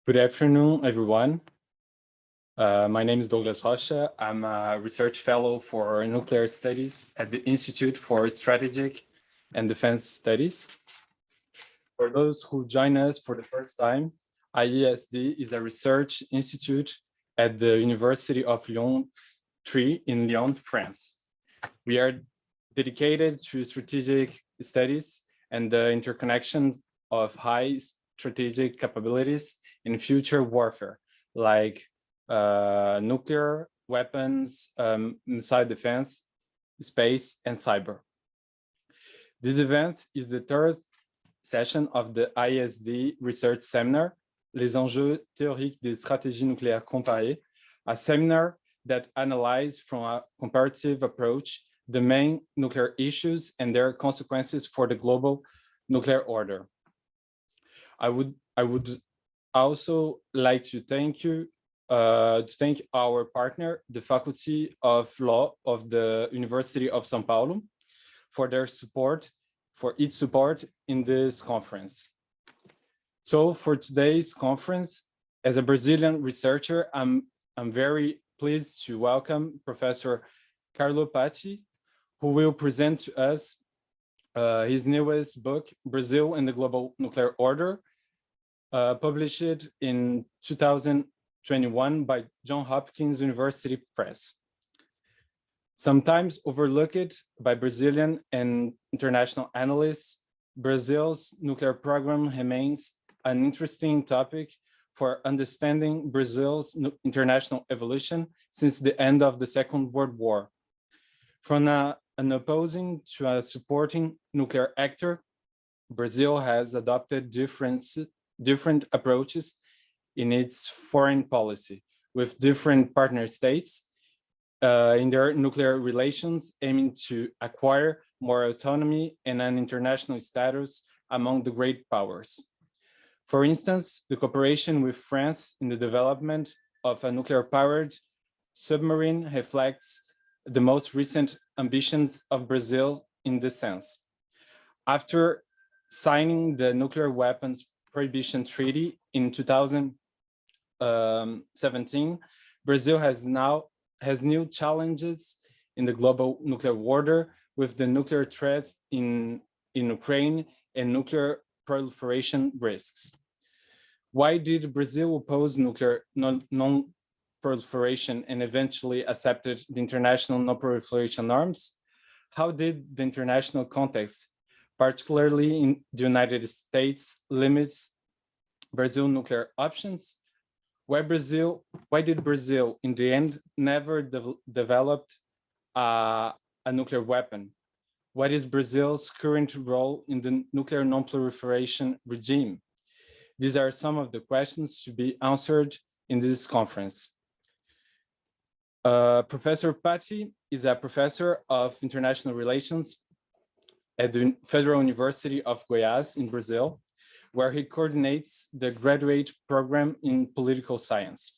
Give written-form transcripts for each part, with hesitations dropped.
Good afternoon, everyone. My name is Douglas Rocha. I'm a research fellow for nuclear studies at the Institute for Strategic and Defense Studies. For those who join us for the first time, IESD is a research institute at the University of Lyon 3 in Lyon, France. We are dedicated to strategic studies and the interconnection of high strategic capabilities in future warfare, like nuclear weapons, missile defense, space, and cyber. This event is the third session of the IESD Research Seminar, Les enjeux théoriques des stratégies nucléaires comparées, a seminar that analyzes from a comparative approach the main nuclear issues and their consequences for the global nuclear order. I would also like to thank our partner, the Faculty of Law of the University of São Paulo, for its support in this conference. So for today's conference, as a Brazilian researcher, I'm very pleased to welcome Professor Carlo Patti, who will present to us his newest book, Brazil and the Global Nuclear Order, published in 2021 by Johns Hopkins University Press. Sometimes overlooked by Brazilian and international analysts, Brazil's nuclear program remains an interesting topic for understanding Brazil's international evolution since the end of the Second World War. From an opposing to a supporting nuclear actor, Brazil has adopted different approaches in its foreign policy, with different partner states in their nuclear relations, aiming to acquire more autonomy and an international status among the great powers. For instance, the cooperation with France in the development of a nuclear-powered submarine reflects the most recent ambitions of Brazil in this sense. After signing the Nuclear Weapons Prohibition Treaty in 2017, Brazil has new challenges in the global nuclear order, with the nuclear threat in Ukraine and nuclear proliferation risks. Why did Brazil oppose nuclear non-proliferation and eventually accepted the international non-proliferation norms? How did the international context, particularly in the United States, limits Brazil's nuclear options? Why did Brazil, in the end, never develop a nuclear weapon? What is Brazil's current role in the nuclear non-proliferation regime? These are some of the questions to be answered in this conference. Professor Patti is a professor of international relations at the Federal University of Goiás in Brazil, where he coordinates the graduate program in political science.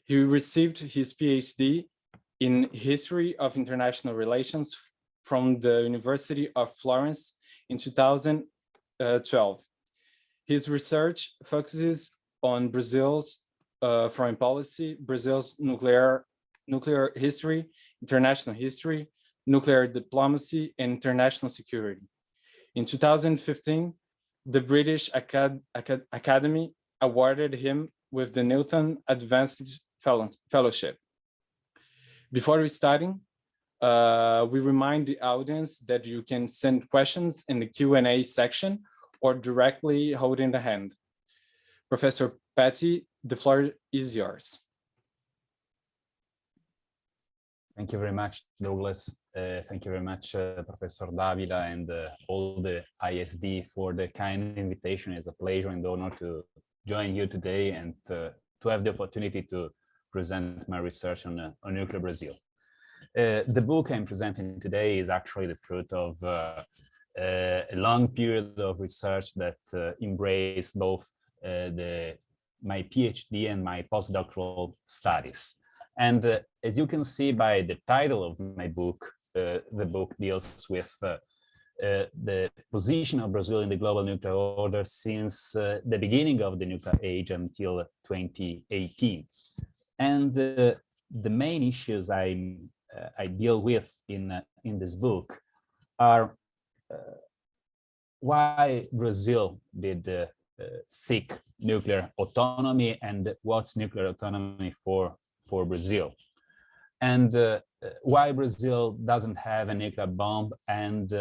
He received his PhD in History of International Relations from the University of Florence in 2012. His research focuses on Brazil's foreign policy, Brazil's nuclear history, international history, nuclear diplomacy, and international security. In 2015, the British Academy awarded him with the Newton Advanced Fellowship. Before we starting, we remind the audience that you can send questions in the Q&A section or directly holding the hand. Professor Patti, the floor is yours. Thank you very much, Douglas. Thank you very much, Professor Davila and all the ISD for the kind invitation. It's a pleasure and honor to join you today and to have the opportunity to present my research on nuclear Brazil. The book I'm presenting today is actually the fruit of a long period of research that embraced both my PhD and my postdoctoral studies. And as you can see by the title of my book, the book deals with the position of Brazil in the global nuclear order since the beginning of the nuclear age until 2018. And the main issues I deal with in this book are why Brazil did seek nuclear autonomy and what's nuclear autonomy for Brazil, and why Brazil doesn't have a nuclear bomb, and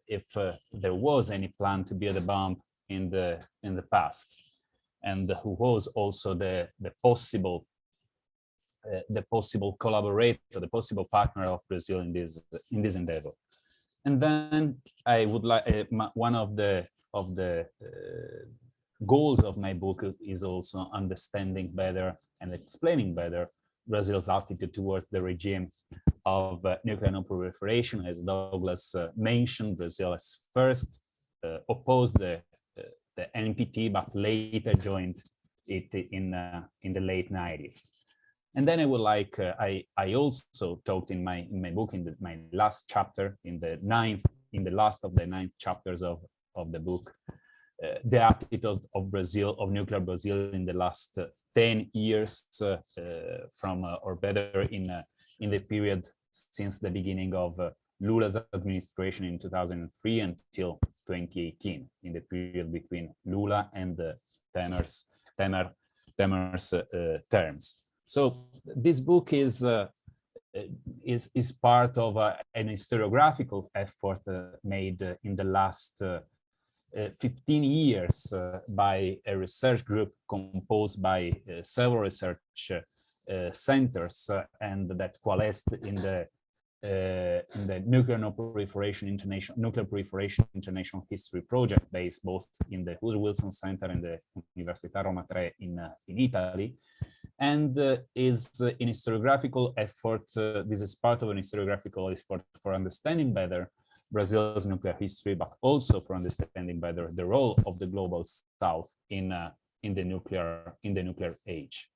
if there was any plan to build a bomb in the past, and who was also the possible collaborator, the possible partner of Brazil in this endeavor. And then I would like one of the goals of my book is also understanding better and explaining better Brazil's attitude towards the regime of nuclear non-proliferation. As Douglas mentioned, Brazil has first opposed the NPT, but later joined it in the late 90s. And then I would like, I also talked in my book, in my last chapter, in the last of the 9 chapters of the book, the attitude of Brazil, of nuclear Brazil in the last 10 years, or better in the period since the beginning of Lula's administration in 2003 until 2018, in the period between Lula and Temer's terms. So this book is part of an historiographical effort made in the last 15 years by a research group composed by several research centers, and that coalesced in the Nuclear Proliferation International History Project, based both in the Woodrow Wilson Center and the Università Roma III in Italy, and is an historiographical effort. This is part of an historiographical effort for understanding better Brazil's nuclear history, but also for understanding better the role of the global South in the nuclear age.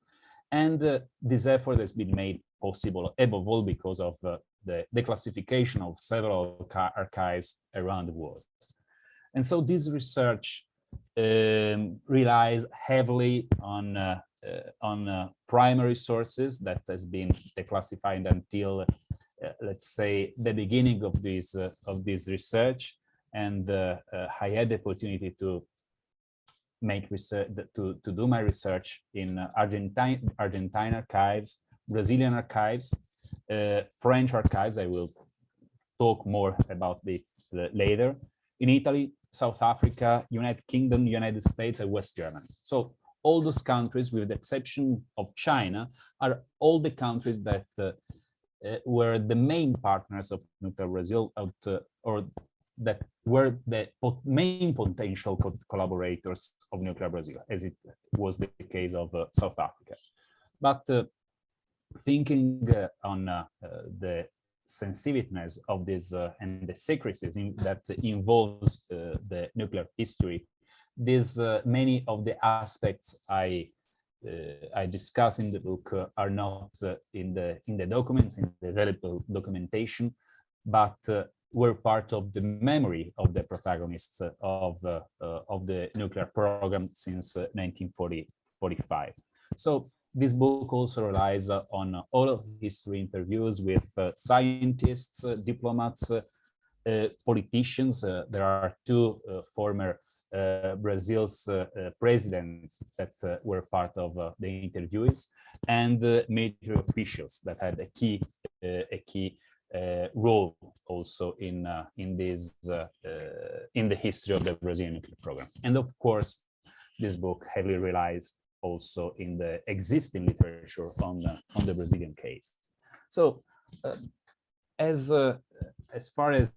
And this effort has been made possible above all because of the declassification of several archives around the world. And so this research relies heavily on primary sources that has been declassified until let's say the beginning of this research, and I had the opportunity to make research, to do my research in Argentine archives, Brazilian archives, French archives. I will talk more about this later. In Italy, South Africa, United Kingdom, United States, and West Germany. So all those countries, with the exception of China, are all the countries that were the main partners of nuclear Brazil, or that were the main potential collaborators of nuclear Brazil, as it was the case of South Africa. But thinking on the sensitiveness of this and the secrecy that involves the nuclear history, many of the aspects I discuss in the book are not in the documents, in the available documentation, but were part of the memory of the protagonists of the nuclear program since 1945. So this book also relies on oral history interviews with scientists, diplomats, politicians. There are 2 former Brazil's presidents that were part of the interviews, and military officials that had a key role also in the history of the Brazilian nuclear program. And of course, this book heavily relies also in the existing literature on the Brazilian case. So as far as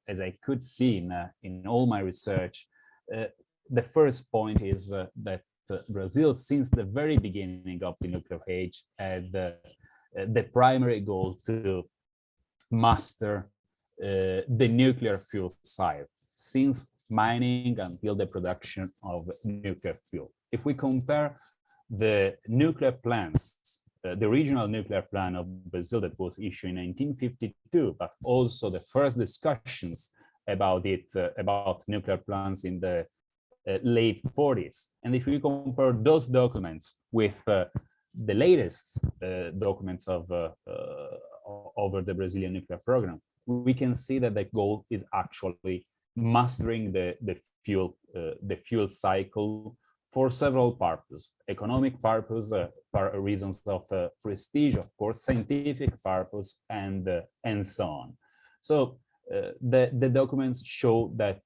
I could see in all my research, the first point is that Brazil, since the very beginning of the nuclear age, had the primary goal to master the nuclear fuel side, since mining until the production of nuclear fuel. If we compare the nuclear plans, the original nuclear plan of Brazil that was issued in 1952, but also the first discussions about it, about nuclear plants in the late 40s. And if we compare those documents with the latest documents of over the Brazilian nuclear program, we can see that the goal is actually mastering the fuel cycle for several purposes: economic purpose, reasons of prestige, of course, scientific purpose, and so on. So the documents show that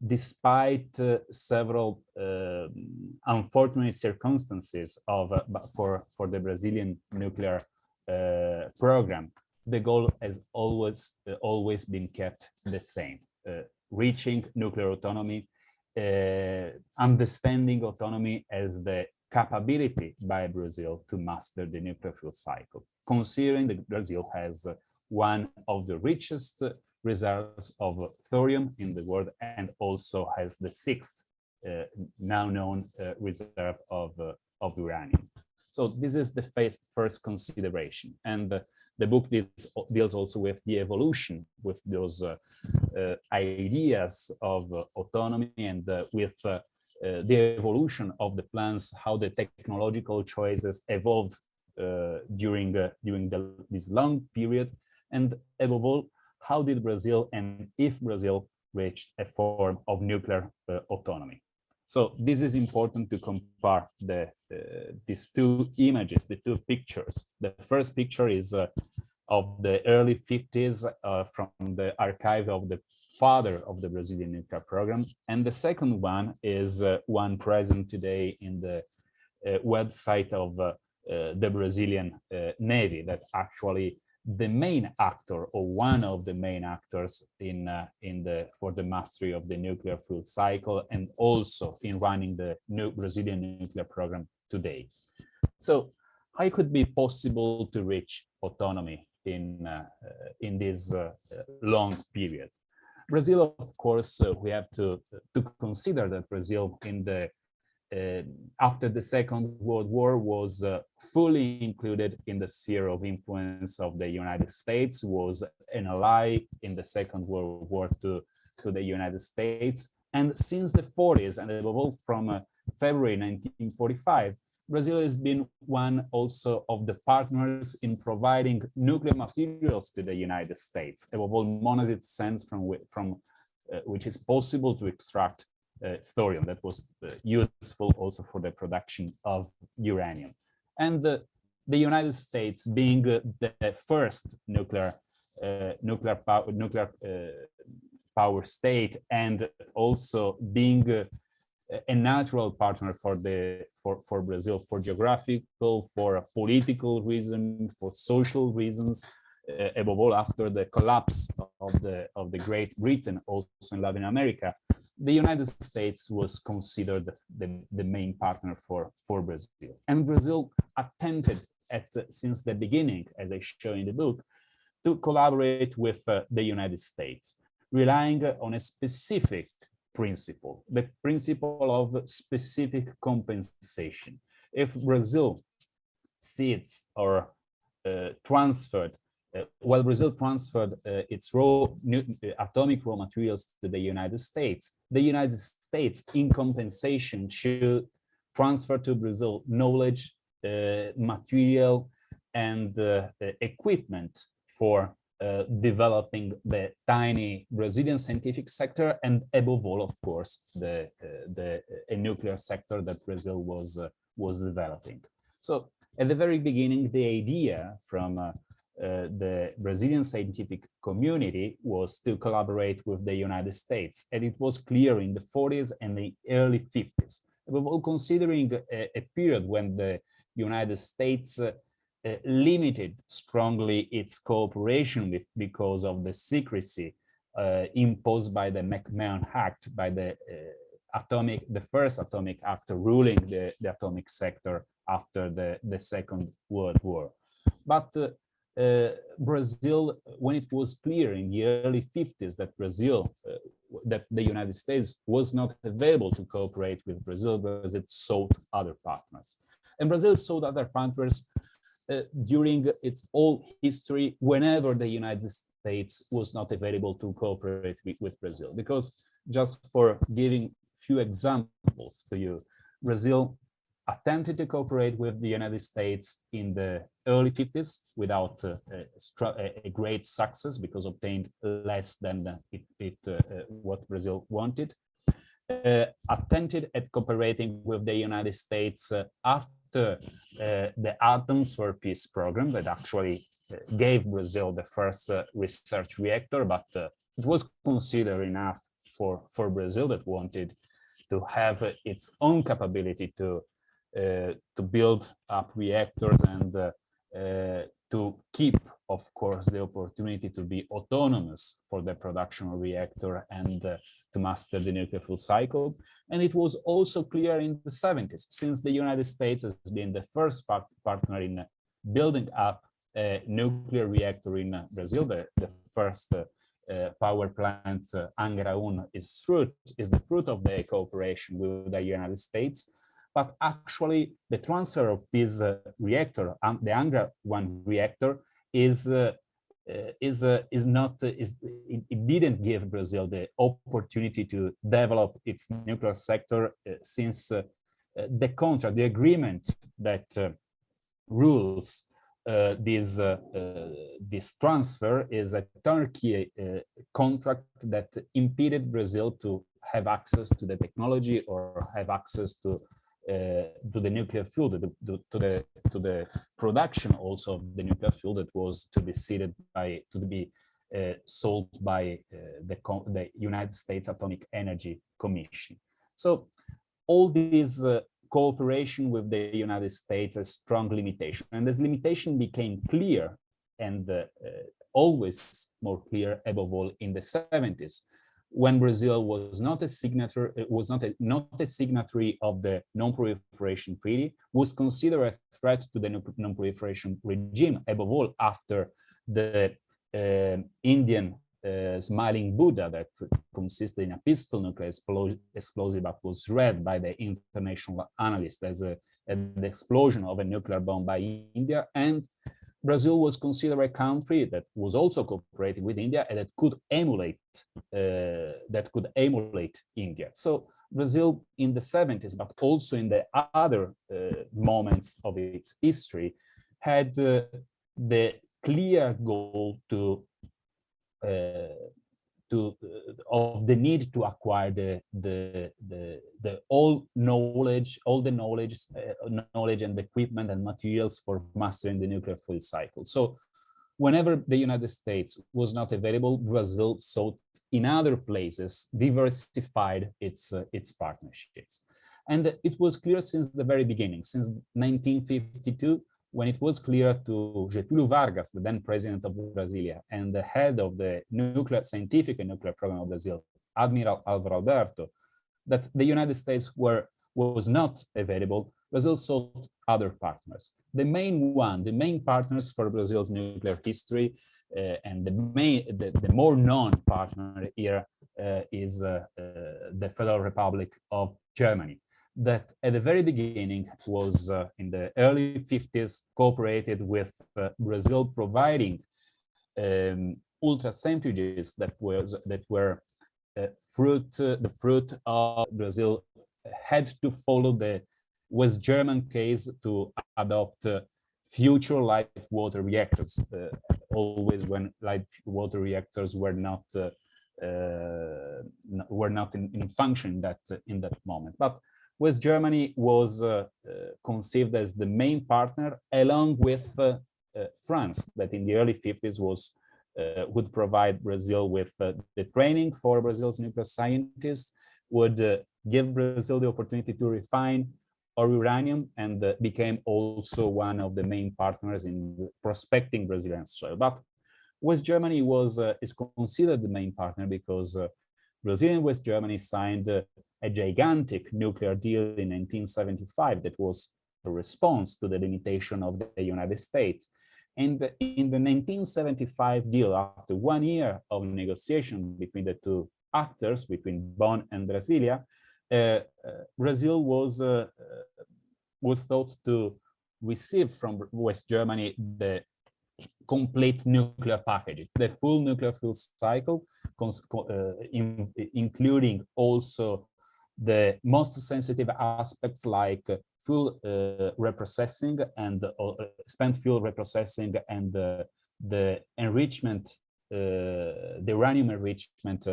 despite several unfortunate circumstances for the Brazilian nuclear program, the goal has always been kept the same: reaching nuclear autonomy, understanding autonomy as the capability by Brazil to master the nuclear fuel cycle, considering that Brazil has one of the richest reserves of thorium in the world, and also has the sixth now known reserve of uranium. So this is the first consideration, and the book deals also with the evolution, with those ideas of autonomy, and with the evolution of the plans, how the technological choices evolved during this long period, and above all, how did Brazil, and if Brazil, reached a form of nuclear autonomy. So this is important to compare these two images, the two pictures. The first picture is of the early 50s from the archive of the father of the Brazilian nuclear program. And the second one is one present today in the website of the Brazilian Navy, that actually the main actor, or one of the main actors for the mastery of the nuclear fuel cycle, and also in running the Brazilian nuclear program today. So how it could be possible to reach autonomy in this long period? Brazil, of course, we have to consider that Brazil in the after the Second World War was fully included in the sphere of influence of the United States, was an ally in the Second World War to the United States. And since the 40s, and above all from February 1945, Brazil has been one also of the partners in providing nuclear materials to the United States, above all monazite sands from which is possible to extract thorium that was useful also for the production of uranium. And the United States, being the first nuclear power state, and also being a natural partner for Brazil, for geographical, for political reasons, for social reasons, above all after the collapse of the Great Britain, also in Latin America, the United States was considered the main partner for Brazil. And Brazil attempted since the beginning, as I show in the book, to collaborate with the United States, relying on a specific principle, the principle of specific compensation. If Brazil cedes or transferred, while Brazil transferred its atomic raw materials to the United States in compensation should transfer to Brazil knowledge, material, and equipment for developing the tiny Brazilian scientific sector, and above all, of course, a nuclear sector that Brazil was developing. So at the very beginning, the idea from the Brazilian scientific community was to collaborate with the United States, and it was clear in the 40s and the early 50s. Above all, considering a period when the United States limited strongly its cooperation because of the secrecy imposed by the McMahon Act, by the first atomic act ruling the atomic sector after the Second World War. But Brazil, when it was clear in the early 50s that that the United States was not available to cooperate with Brazil because it sought other partners. And Brazil sought other partners during its whole history whenever the United States was not available to cooperate with Brazil. Because just for giving few examples to you, Brazil attempted to cooperate with the United States in the early 50s without a great success, because obtained less than what Brazil wanted. Attempted at cooperating with the United States after the Athens for Peace program that actually gave Brazil the first research reactor, but it was considered enough for Brazil that wanted to have its own capability to build up reactors and to keep, of course, the opportunity to be autonomous for the production of reactor and to master the nuclear fuel cycle. And it was also clear in the 70s, since the United States has been the first partner in building up a nuclear reactor in Brazil, the first power plant, Angra 1, is the fruit of the cooperation with the United States. But actually, the transfer of this reactor, the Angra 1 reactor, it didn't give Brazil the opportunity to develop its nuclear sector, since the contract, the agreement that rules this transfer is a turnkey contract that impeded Brazil to have access to the technology or have access to the nuclear fuel, to the production also of the nuclear fuel that was to be sold by the United States Atomic Energy Commission. So all these cooperation with the United States has strong limitation, and this limitation became clear and always more clear, above all in the 70s, when Brazil was not a signatory, of the non-proliferation treaty, was considered a threat to the non-proliferation regime, above all after the Indian smiling Buddha that consisted in a pistol nuclear explosive that was read by the international analysts as an explosion of a nuclear bomb by India. And Brazil was considered a country that was also cooperating with India and that could emulate India. So Brazil in the 70s, but also in the other moments of its history, had the clear goal of the need to acquire all the knowledge and equipment and materials for mastering the nuclear fuel cycle. So whenever the United States was not available, Brazil sought in other places, diversified its partnerships. And it was clear since the very beginning, since 1952, when it was clear to Getúlio Vargas, the then president of Brasilia, and the head of the scientific and nuclear program of Brazil, Admiral Álvaro Alberto, that the United States was not available, Brazil sought other partners. The main partners for Brazil's nuclear history, and the more known partner here is the Federal Republic of Germany, that at the very beginning was in the early 50s cooperated with Brazil, providing ultracentrifuges that were the fruit of Brazil had to follow the West German case to adopt future light water reactors, always when light water reactors were not in function in that moment. But West Germany was conceived as the main partner, along with France, that in the early 50s would provide Brazil with the training for Brazil's nuclear scientists, would give Brazil the opportunity to refine uranium, and became also one of the main partners in prospecting Brazilian soil. But West Germany is considered the main partner because Brazil and West Germany signed a gigantic nuclear deal in 1975 that was a response to the limitation of the United States. And in the 1975 deal, after 1 year of negotiation between the two actors, between Bonn and Brasilia, Brazil was thought to receive from West Germany the complete nuclear package, the full nuclear fuel cycle, including also the most sensitive aspects like fuel reprocessing and spent fuel reprocessing and the enrichment, the uranium enrichment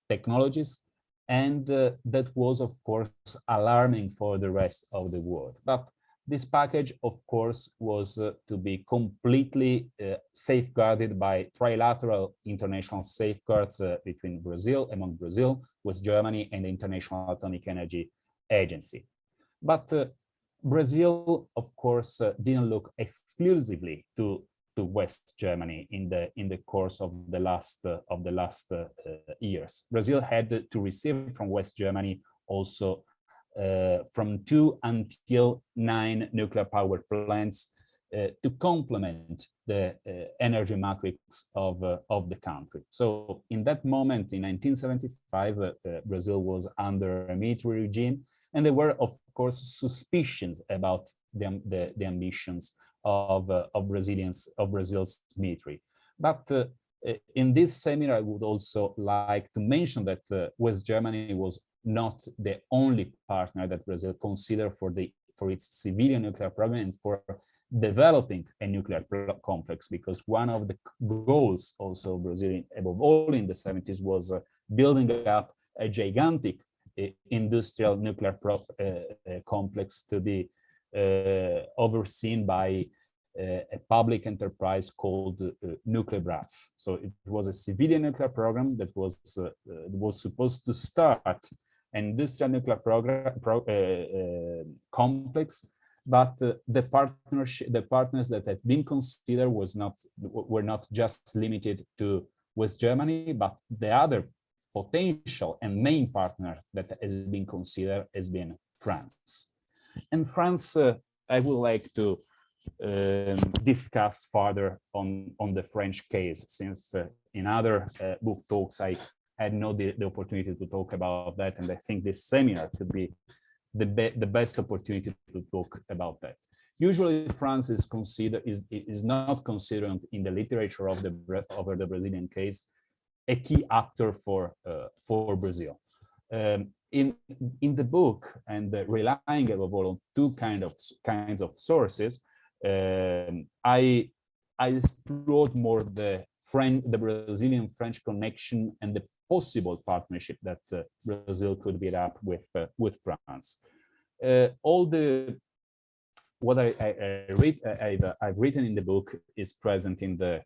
technologies. And that was, of course, alarming for the rest of the world. But this package, of course, was to be completely safeguarded by trilateral international safeguards among Brazil, West Germany, and the International Atomic Energy Agency. But Brazil, of course, didn't look exclusively to West Germany in the course of the last years. Brazil had to receive from West Germany also from 2 until 9 nuclear power plants to complement the energy matrix of the country. So in that moment, in 1975, Brazil was under a military regime, and there were, of course, suspicions about the ambitions of Brazil's military. But in this seminar, I would also like to mention that West Germany was not the only partner that Brazil considered for its civilian nuclear program and for developing a nuclear complex, because one of the goals also of Brazil, above all in the 70s, was building up a gigantic industrial nuclear complex to be overseen by a public enterprise called Nucleaire. So it was a civilian nuclear program that was supposed to start an industrial nuclear complex, but the partners that have been considered were not just limited to West Germany, but the other potential and main partner that has been considered has been France. And France, I would like to discuss further on the French case, since in other book talks I had not the opportunity to talk about that, and I think this seminar could be the best opportunity to talk about that. Usually, France is not considered in the literature of the Brazilian case a key actor for Brazil. In the book, and relying above all on two kinds of sources, I explored more the Brazilian-French connection and the possible partnership that Brazil could build up with France. What I've written in the book is present in the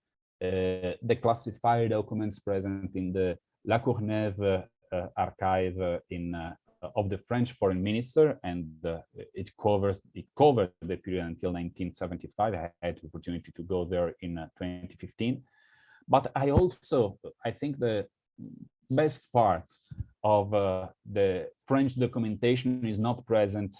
classified documents present in the La Courneuve archive of the French foreign minister, and it covered the period until 1975. I had the opportunity to go there in 2015. But I think the best part of the French documentation is not present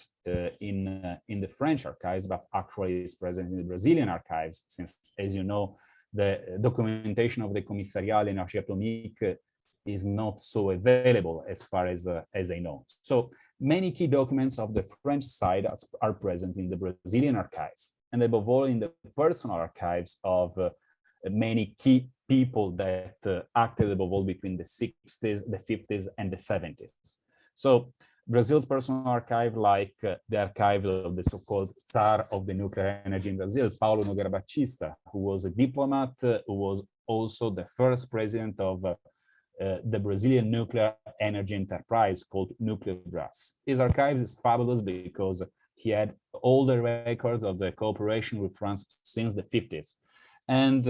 in the French archives, but actually is present in the Brazilian archives, since, as you know, the documentation of the Commissariat à l'Énergie Atomique is not so available as far as I know. So many key documents of the French side are present in the Brazilian archives, and above all in the personal archives of many key people that acted above all between the 60s, the 50s, and the 70s. So Brazil's personal archive, like the archive of the so-called Tsar of the nuclear energy in Brazil, Paulo Nogueira Batista, who was a diplomat, who was also the first president of the Brazilian nuclear energy enterprise called Nucléaire. His archives is fabulous because he had all the records of the cooperation with France since the 50s. And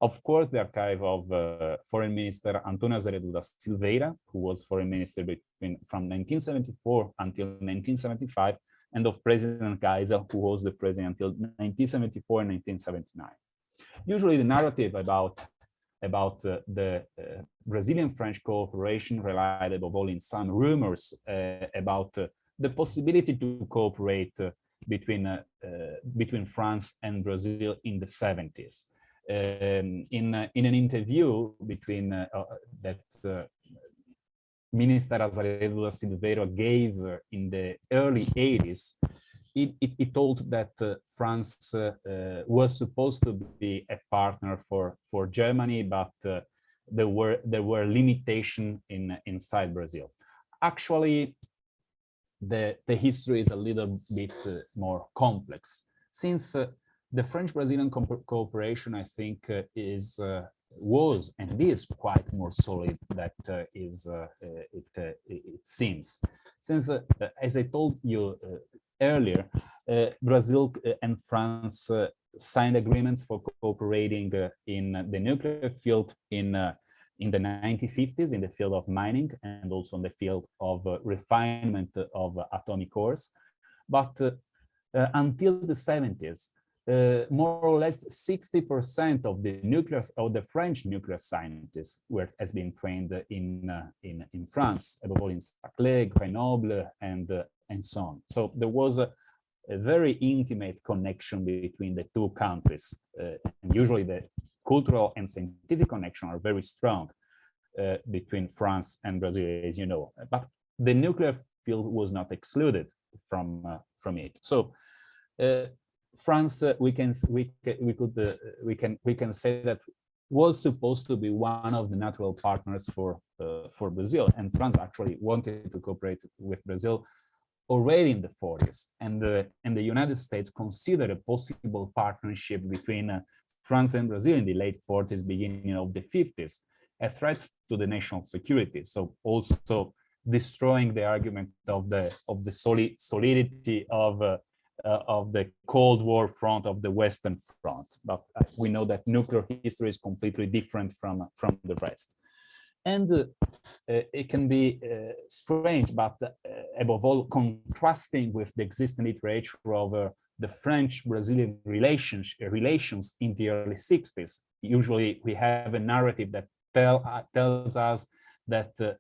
of course, the archive of Foreign Minister Antônio Azevedo da Silveira, who was foreign minister from 1974 until 1975, and of President Geisel, who was the president until 1974 and 1979. Usually the narrative about the Brazilian-French cooperation relied above all in some rumors about the possibility to cooperate between France and Brazil in the 70s. In an interview between that Minister Azevedo da Silveira gave in the early 80s, it told that France was supposed to be a partner for Germany, but there were limitations inside Brazil. Actually, the history is a little bit more complex, since the French-Brazilian cooperation, I think, was and is quite more solid than it seems. Since, as I told you earlier, Brazil and France signed agreements for cooperating in the nuclear field in the 1950s, in the field of mining and also in the field of refinement of atomic cores. But until the 70s, more or less 60% of the French nuclear scientists has been trained in France, above all in Saclay, Grenoble, and so on. So there was a very intimate connection between the two countries. And usually the cultural and scientific connection are very strong between France and Brazil, as you know. But the nuclear field was not excluded from it. So France, we can say that was supposed to be one of the natural partners for Brazil, and France actually wanted to cooperate with Brazil already in the 40s, and the United States considered a possible partnership between France and Brazil in the late 40s, beginning of the 50s, a threat to the national security. So also destroying the argument of the solidity of the Cold War front, of the Western front. But we know that nuclear history is completely different from the rest. And it can be strange, but above all, contrasting with the existing literature of the French-Brazilian relations in the early 60s. Usually we have a narrative that tells us that the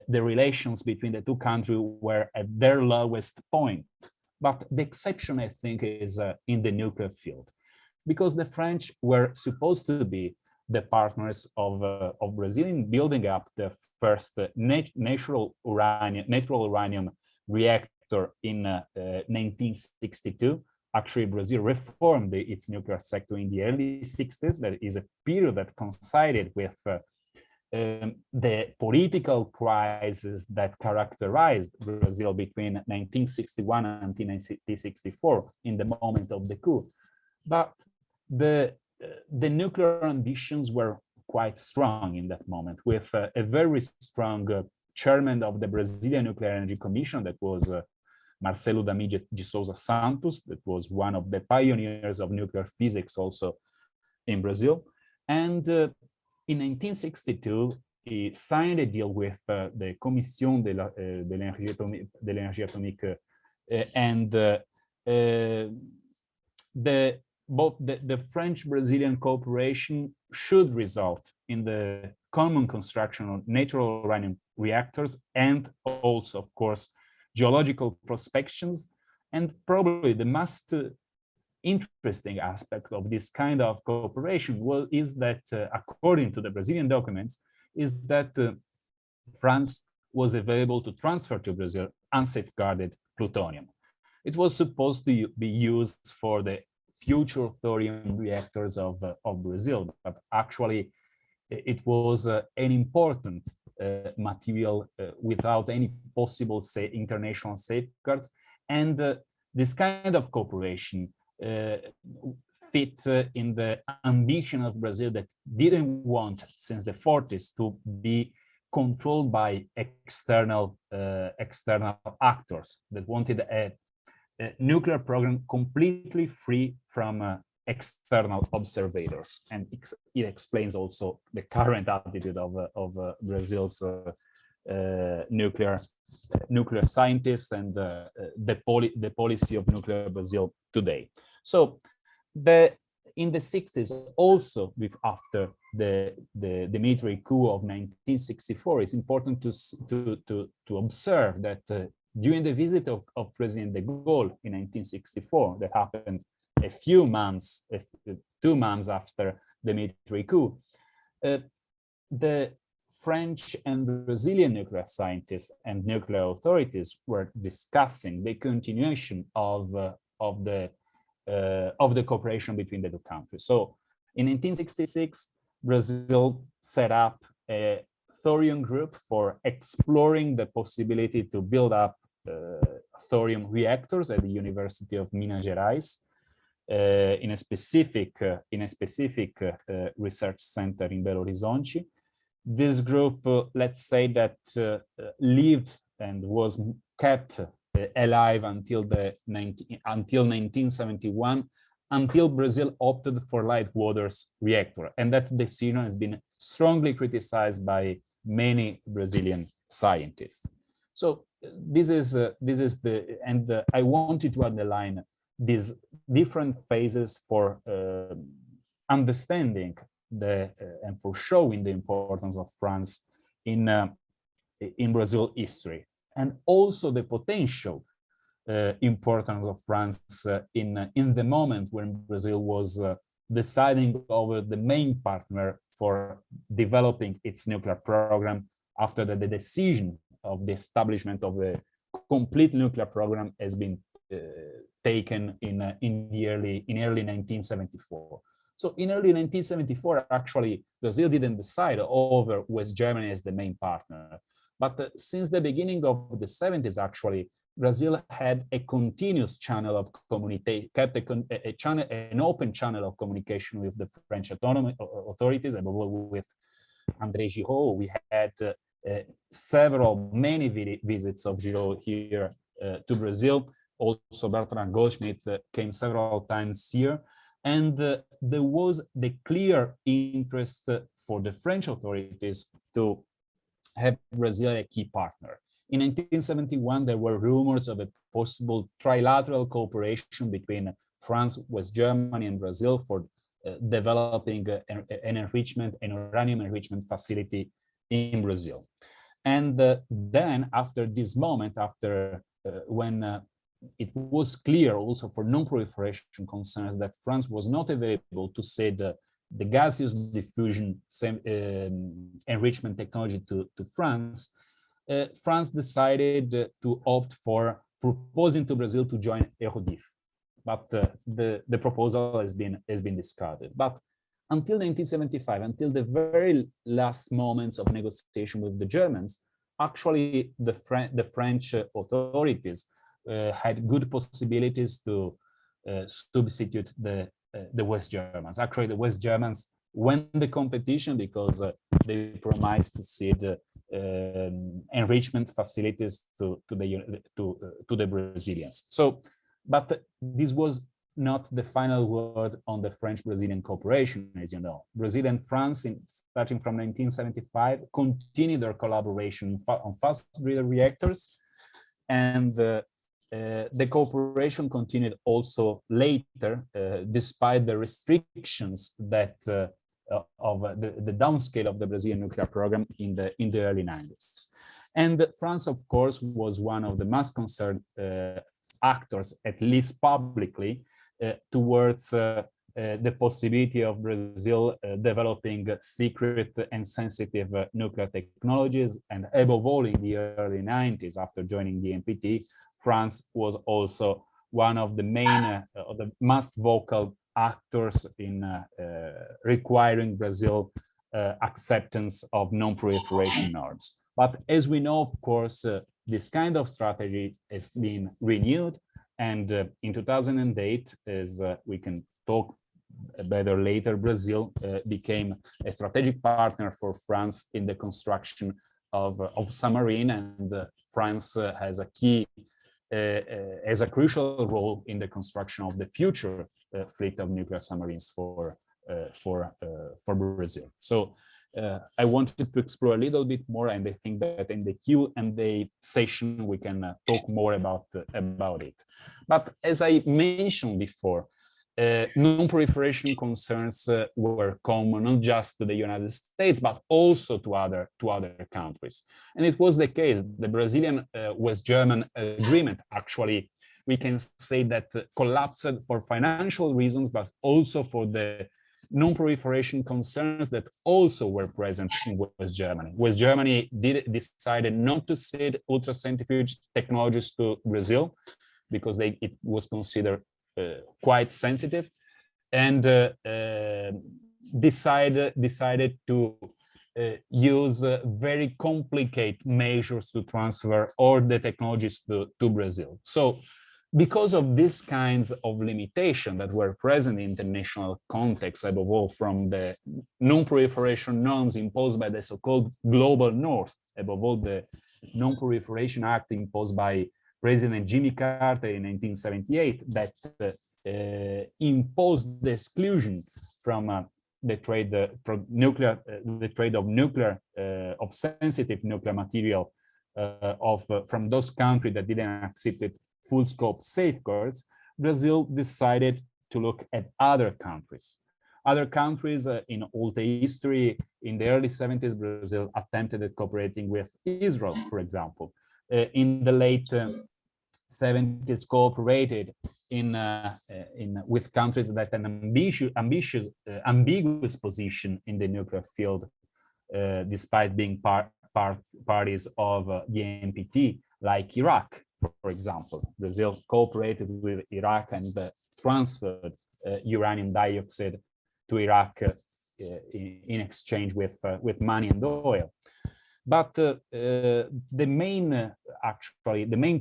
relations between the two countries were at their lowest point. But the exception, I think, is in the nuclear field, because the French were supposed to be the partners of Brazil in building up the first natural uranium reactor in 1962. Actually, Brazil reformed its nuclear sector in the early 60s. That is a period that coincided with the political crisis that characterized Brazil between 1961 and 1964, in the moment of the coup. But the nuclear ambitions were quite strong in that moment, with a very strong chairman of the Brazilian Nuclear Energy Commission, that was Marcelo da Mídia de Souza Santos, that was one of the pioneers of nuclear physics also in Brazil. And in 1962, he signed a deal with the Commission de l'Énergie Atomique, and both the French-Brazilian cooperation should result in the common construction of natural uranium reactors, and also, of course, geological prospections. And probably the most interesting aspect of this kind of cooperation is that, according to the Brazilian documents, is that France was available to transfer to Brazil unsafeguarded plutonium. It was supposed to be used for the future thorium reactors of Brazil, but actually it was an important material without any possible international safeguards. And this kind of cooperation fit in the ambition of Brazil, that didn't want, since the 40s, to be controlled by external actors, that wanted a nuclear program completely free from external observators. And it explains also the current attitude of Brazil's nuclear scientists and the policy of nuclear Brazil today. So in the 60s, also after the military coup of 1964, it's important to observe that during the visit of President de Gaulle in 1964, that happened a few months, 2 months after the military coup, the French and Brazilian nuclear scientists and nuclear authorities were discussing the continuation of the cooperation between the two countries. So in 1966, Brazil set up a thorium group for exploring the possibility to build up thorium reactors at the University of Minas Gerais in a specific research center in Belo Horizonte. This group, let's say that lived and was kept alive until 1971, until Brazil opted for light waters reactor, and that decision has been strongly criticized by many Brazilian scientists. So this is the, and I wanted to underline these different phases for understanding and for showing the importance of France in Brazil history, and also the potential importance of France in the moment when Brazil was deciding over the main partner for developing its nuclear program after the decision of the establishment of a complete nuclear program has been taken in early 1974. So in early 1974, actually, Brazil didn't decide over West Germany as the main partner. But since the beginning of the 70s, actually, Brazil had a continuous channel of communication, kept an open channel of communication with the French autonomous authorities, above all with André Giraud. We had many visits of Giraud here to Brazil. Also, Bertrand Goldschmidt came several times here. And there was the clear interest for the French authorities to have Brazil a key partner. In 1971, there were rumors of a possible trilateral cooperation between France, West Germany, and Brazil for developing an uranium enrichment facility in Brazil. And then after this moment, when it was clear also for non-proliferation concerns that France was not available to say the gaseous diffusion enrichment technology to France, France decided to opt for proposing to Brazil to join ERODIF. But the proposal has been discarded. But until 1975, until the very last moments of negotiation with the Germans, actually the French authorities had good possibilities to substitute the West Germans. Actually, the West Germans won the competition because they promised to cede enrichment facilities to the Brazilians. So, but this was not the final word on the French-Brazilian cooperation, as you know. Brazil and France, starting from 1975, continued their collaboration on fast breeder reactors, and the cooperation continued also later, despite the restrictions that of the downscale of the Brazilian nuclear program in the early 90s. And France, of course, was one of the most concerned actors, at least publicly, towards the possibility of Brazil developing secret and sensitive nuclear technologies. And above all, in the early 90s, after joining the NPT, France was also one of the main, the most vocal actors in requiring Brazil acceptance of non-proliferation norms. But as we know, of course, this kind of strategy has been renewed. And in 2008, as we can talk better later, Brazil became a strategic partner for France in the construction of submarine, and France has a key, has a crucial role in the construction of the future fleet of nuclear submarines for Brazil. So I wanted to explore a little bit more, and I think that in the Q&A session we can talk more about it. But as I mentioned before, non-proliferation concerns were common not just to the United States, but also to other countries. And it was the case. The Brazilian-West German agreement, actually, we can say that collapsed for financial reasons, but also for the non-proliferation concerns that also were present in West Germany. West Germany decided not to cede ultra-centrifuge technologies to Brazil because it was considered quite sensitive, and decided to use very complicated measures to transfer all the technologies to Brazil. So because of these kinds of limitations that were present in international context, above all from the non-proliferation norms imposed by the so-called global north, above all the Non-Proliferation Act imposed by President Jimmy Carter in 1978, that imposed the exclusion from the trade from nuclear, the trade of nuclear, of sensitive nuclear material from those countries that didn't accept it full scope safeguards. Brazil decided to look at other countries. Other countries in old history, in the early 70s, Brazil attempted at cooperating with Israel, for example. In the late 70s, cooperated with countries that had an ambiguous position in the nuclear field, despite being parties of the NPT, like Iraq, for example. Brazil cooperated with Iraq and transferred uranium dioxide to Iraq in exchange with money and oil. But the main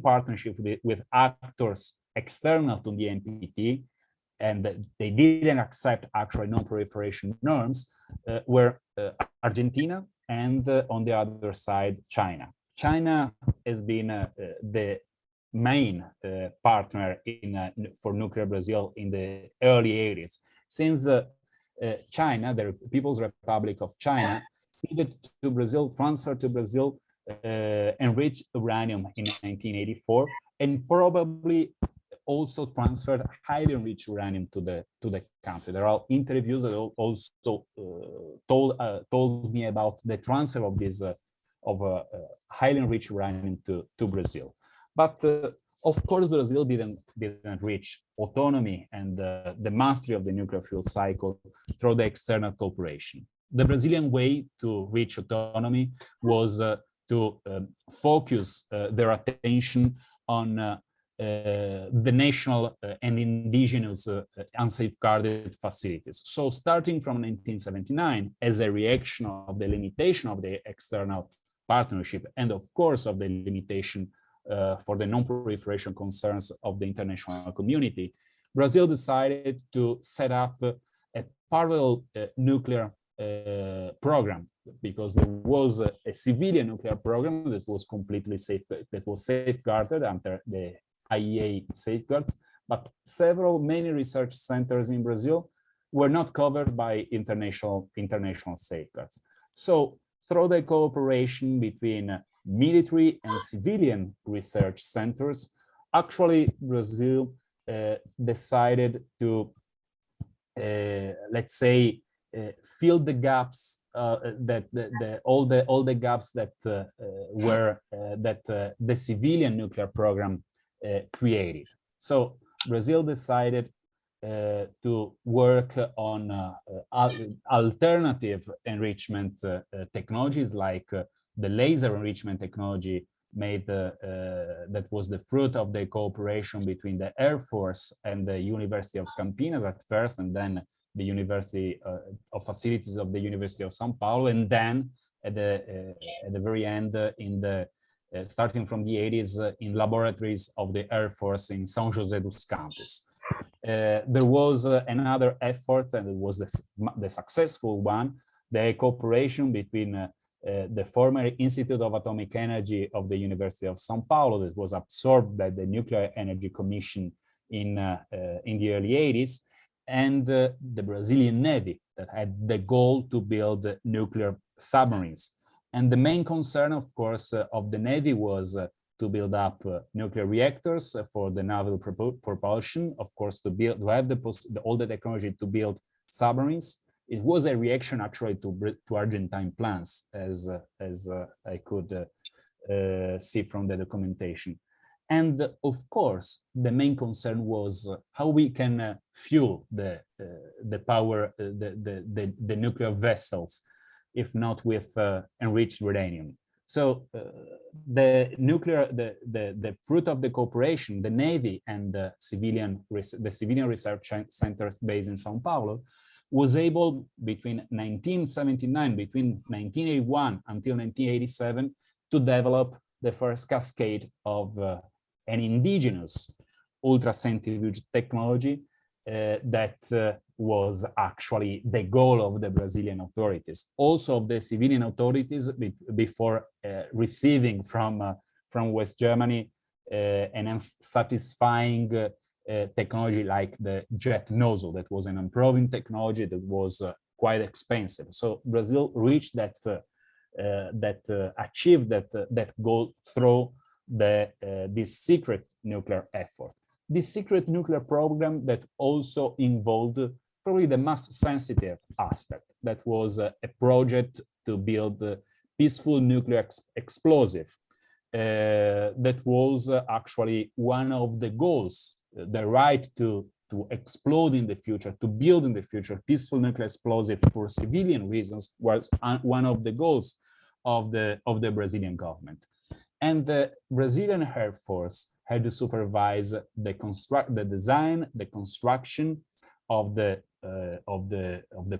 partnership with actors external to the NPT, and they didn't accept actually non-proliferation norms, were Argentina and on the other side, China. China has been the main partner for nuclear Brazil in the early 80s. Since China, the People's Republic of China, ceded to Brazil, transferred to Brazil enriched uranium in 1984, and probably also transferred highly enriched uranium to the country. There are interviews that also told me about the transfer of this highly enriched uranium to Brazil. But of course, Brazil didn't reach autonomy and the mastery of the nuclear fuel cycle through the external cooperation. The Brazilian way to reach autonomy was to focus their attention on the national and indigenous unsafeguarded facilities. So starting from 1979, as a reaction of the limitation of the external partnership and of course of the limitation for the non-proliferation concerns of the international community, Brazil decided to set up a parallel nuclear program, because there was a civilian nuclear program that was completely safeguarded under the IEA safeguards, but many research centers in Brazil were not covered by international safeguards. So through the cooperation between military and civilian research centers, actually Brazil decided to, let's say, fill the gaps all the gaps that the civilian nuclear program created. So Brazil decided to work on alternative enrichment technologies, like the laser enrichment technology that was the fruit of the cooperation between the Air Force and the University of Campinas at first, and then the University of Facilities of the University of São Paulo, and then at the very end, starting from the 80s, in laboratories of the Air Force in São José dos Campos. There was another effort, and it was the successful one, the cooperation between the former Institute of Atomic Energy of the University of São Paulo, that was absorbed by the Nuclear Energy Commission in the early 80s, and the Brazilian Navy, that had the goal to build nuclear submarines. And the main concern, of course, of the Navy was to build up nuclear reactors for the naval propulsion, of course, to have all the technology to build submarines. It was a reaction actually to Argentine plans, as I could see from the documentation. And of course, the main concern was how we can fuel the nuclear vessels, if not with enriched uranium. So the fruit of the cooperation, the Navy and the civilian research centers based in Sao Paulo, was able between 1981 until 1987 to develop the first cascade of an indigenous ultracentrifuge technology that was actually the goal of the Brazilian authorities, also of the civilian authorities before receiving from West Germany an unsatisfying technology like the jet nozzle. That was an improving technology that was quite expensive. So Brazil reached achieved that goal through this secret nuclear effort. This secret nuclear program that also involved probably the most sensitive aspect, that was a project to build a peaceful nuclear explosive. That was actually one of the goals, the right to explode in the future, to build in the future peaceful nuclear explosive for civilian reasons, was one of the goals of the Brazilian government. And the Brazilian Air Force had to supervise the design, the construction of the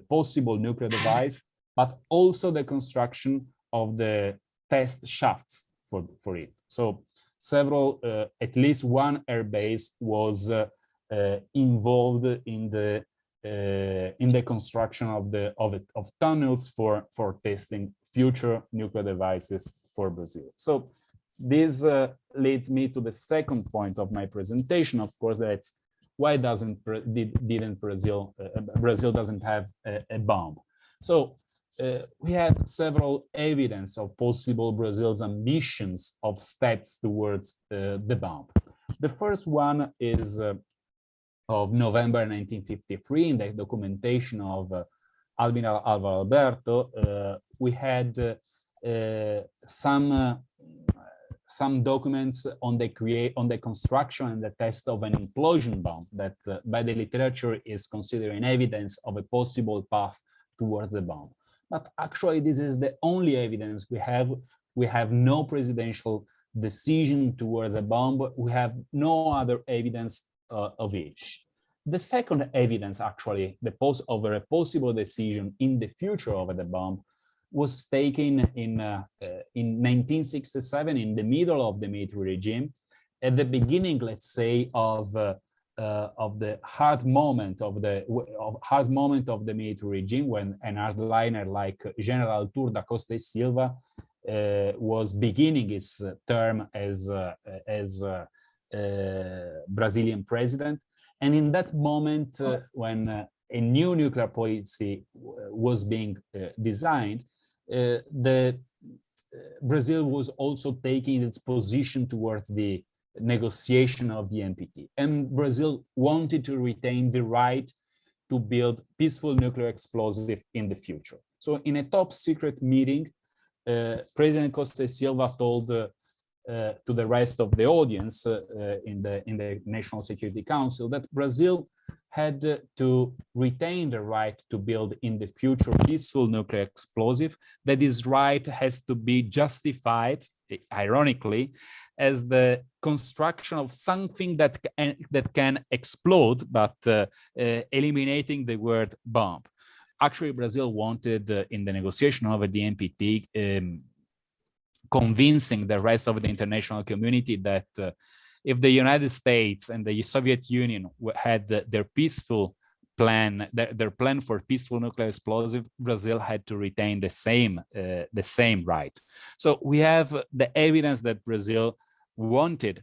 possible nuclear device, but also the construction of the test shafts for it. So several, at least one airbase was involved in the construction of tunnels for testing future nuclear devices for Brazil. So this leads me to the second point of my presentation. Of course, that's why didn't Brazil doesn't have a bomb. So we have several evidence of possible Brazil's ambitions of steps towards the bomb. The first one is of November 1953 in the documentation of Admiral Álvaro Alberto. We had some documents on the construction and the test of an implosion bomb that by the literature is considered an evidence of a possible path towards the bomb. But actually this is the only evidence we have. We have no presidential decision towards a bomb. We have no other evidence of it. The second evidence, actually, over a possible decision in the future of the bomb, was taken in 1967, in the middle of the military regime, at the beginning, let's say, of the hard moment of the military regime, when an hardliner like General Artur da Costa e Silva was beginning his term as Brazilian president. And in that moment, when a new nuclear policy was being designed, Brazil was also taking its position towards the negotiation of the NPT. And Brazil wanted to retain the right to build peaceful nuclear explosive in the future. So in a top secret meeting, President Costa e Silva told to the rest of the audience in the National Security Council that Brazil had to retain the right to build in the future peaceful nuclear explosive, that this right has to be justified, ironically, as the construction of something that can explode, but eliminating the word bomb. Actually, Brazil wanted, in the negotiation of the NPT, convincing the rest of the international community that if the United States and the Soviet Union had their peaceful plan, their plan for peaceful nuclear explosive, Brazil had to retain the same right. So we have the evidence that Brazil wanted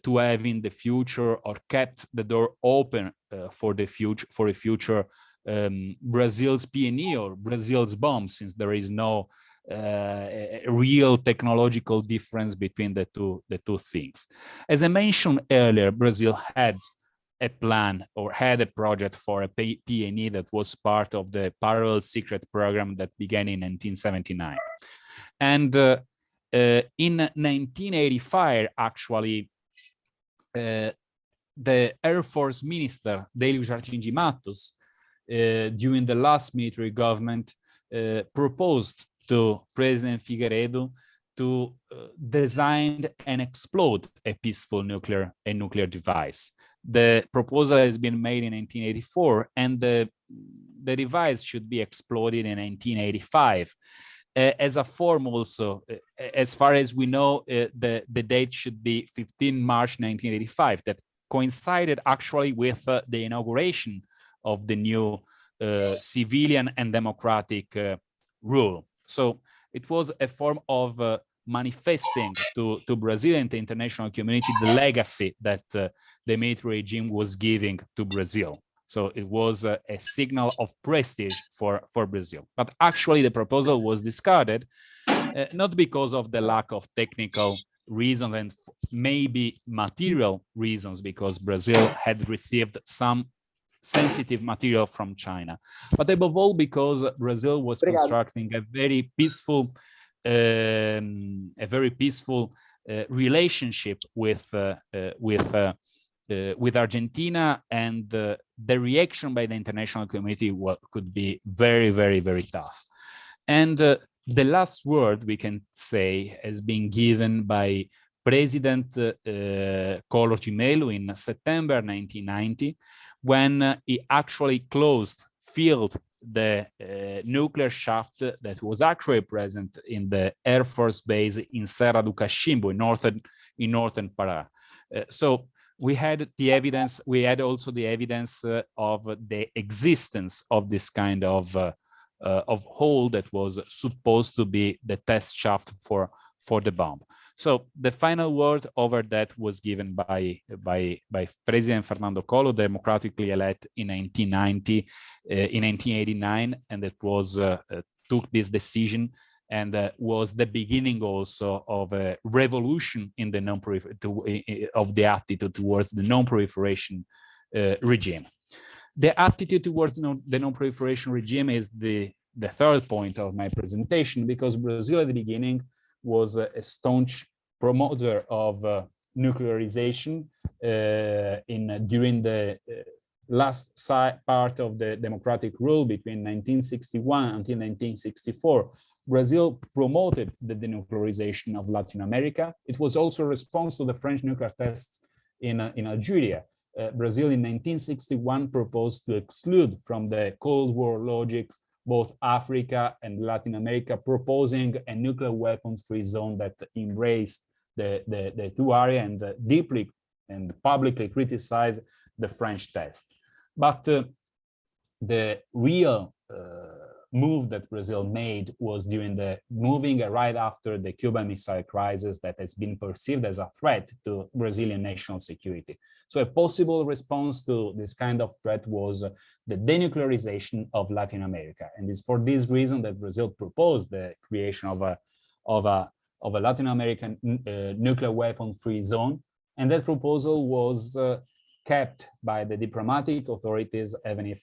to have in the future, or kept the door open for the future Brazil's PNE or Brazil's bomb, since there is no real technological difference between the two things. As I mentioned earlier, Brazil had a plan, or had a project for a PNE that was part of the parallel secret program that began in 1979. And in 1985, actually, the Air Force Minister, Delio Jardim de Matos, during the last military government, proposed to President Figueiredo to design and explode a peaceful nuclear device. The proposal has been made in 1984, and the device should be exploded in 1985. As a form also, as far as we know, the date should be 15 March 1985, that coincided actually with the inauguration of the new civilian and democratic rule. So it was a form of manifesting to Brazil and the international community the legacy that the military regime was giving to Brazil. So it was a signal of prestige for Brazil. But actually the proposal was discarded, not because of the lack of technical reasons and maybe material reasons, because Brazil had received some sensitive material from China, but above all because Brazil was constructing a very peaceful relationship with Argentina, and the reaction by the international community could be very, very, very tough. And the last word, we can say, has been given by President Collor de Mello in September 1990, when he actually filled the nuclear shaft that was actually present in the Air Force base in Serra do Cachimbo in northern Pará. So we had the evidence, we had also the evidence of the existence of this kind of hole that was supposed to be the test shaft for the bomb. So the final word over that was given by President Fernando Collor, democratically elected in 1990, in 1989, and that was took this decision, and was the beginning also of a revolution in the of the attitude towards the non-proliferation regime. The attitude towards the non-proliferation regime is the third point of my presentation, because Brazil at the beginning was a staunch promoter of nuclearization during the last part of the democratic rule between 1961 until 1964. Brazil promoted the denuclearization of Latin America. It was also a response to the French nuclear tests in Algeria. Brazil in 1961 proposed to exclude from the Cold War logics both Africa and Latin America, proposing a nuclear weapons-free zone that embraced the two areas and deeply and publicly criticized the French test. But the real move that Brazil made was during moving right after the Cuban Missile Crisis that has been perceived as a threat to Brazilian national security. So a possible response to this kind of threat was the denuclearization of Latin America. And it's for this reason that Brazil proposed the creation of a Latin American nuclear weapon-free zone. And that proposal was kept by the diplomatic authorities, even if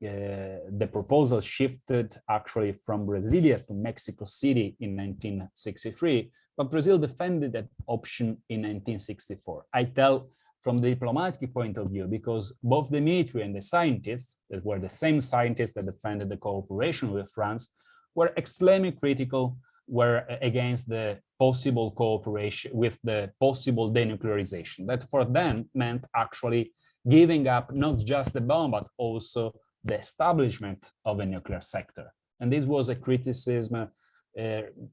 the proposal shifted actually from Brasilia to Mexico City in 1963, but Brazil defended that option in 1964. I tell from the diplomatic point of view, because both the military and the scientists, that were the same scientists that defended the cooperation with France, were extremely critical, were against the possible cooperation with the possible denuclearization. That for them meant actually giving up not just the bomb, but also the establishment of a nuclear sector. And this was a criticism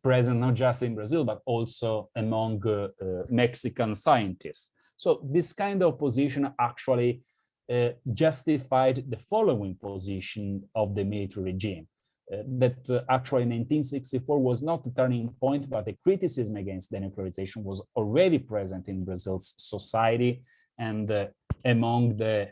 present not just in Brazil, but also among Mexican scientists. So this kind of position actually justified the following position of the military regime. That actually in 1964 was not a turning point, but a criticism against denuclearization was already present in Brazil's society and among the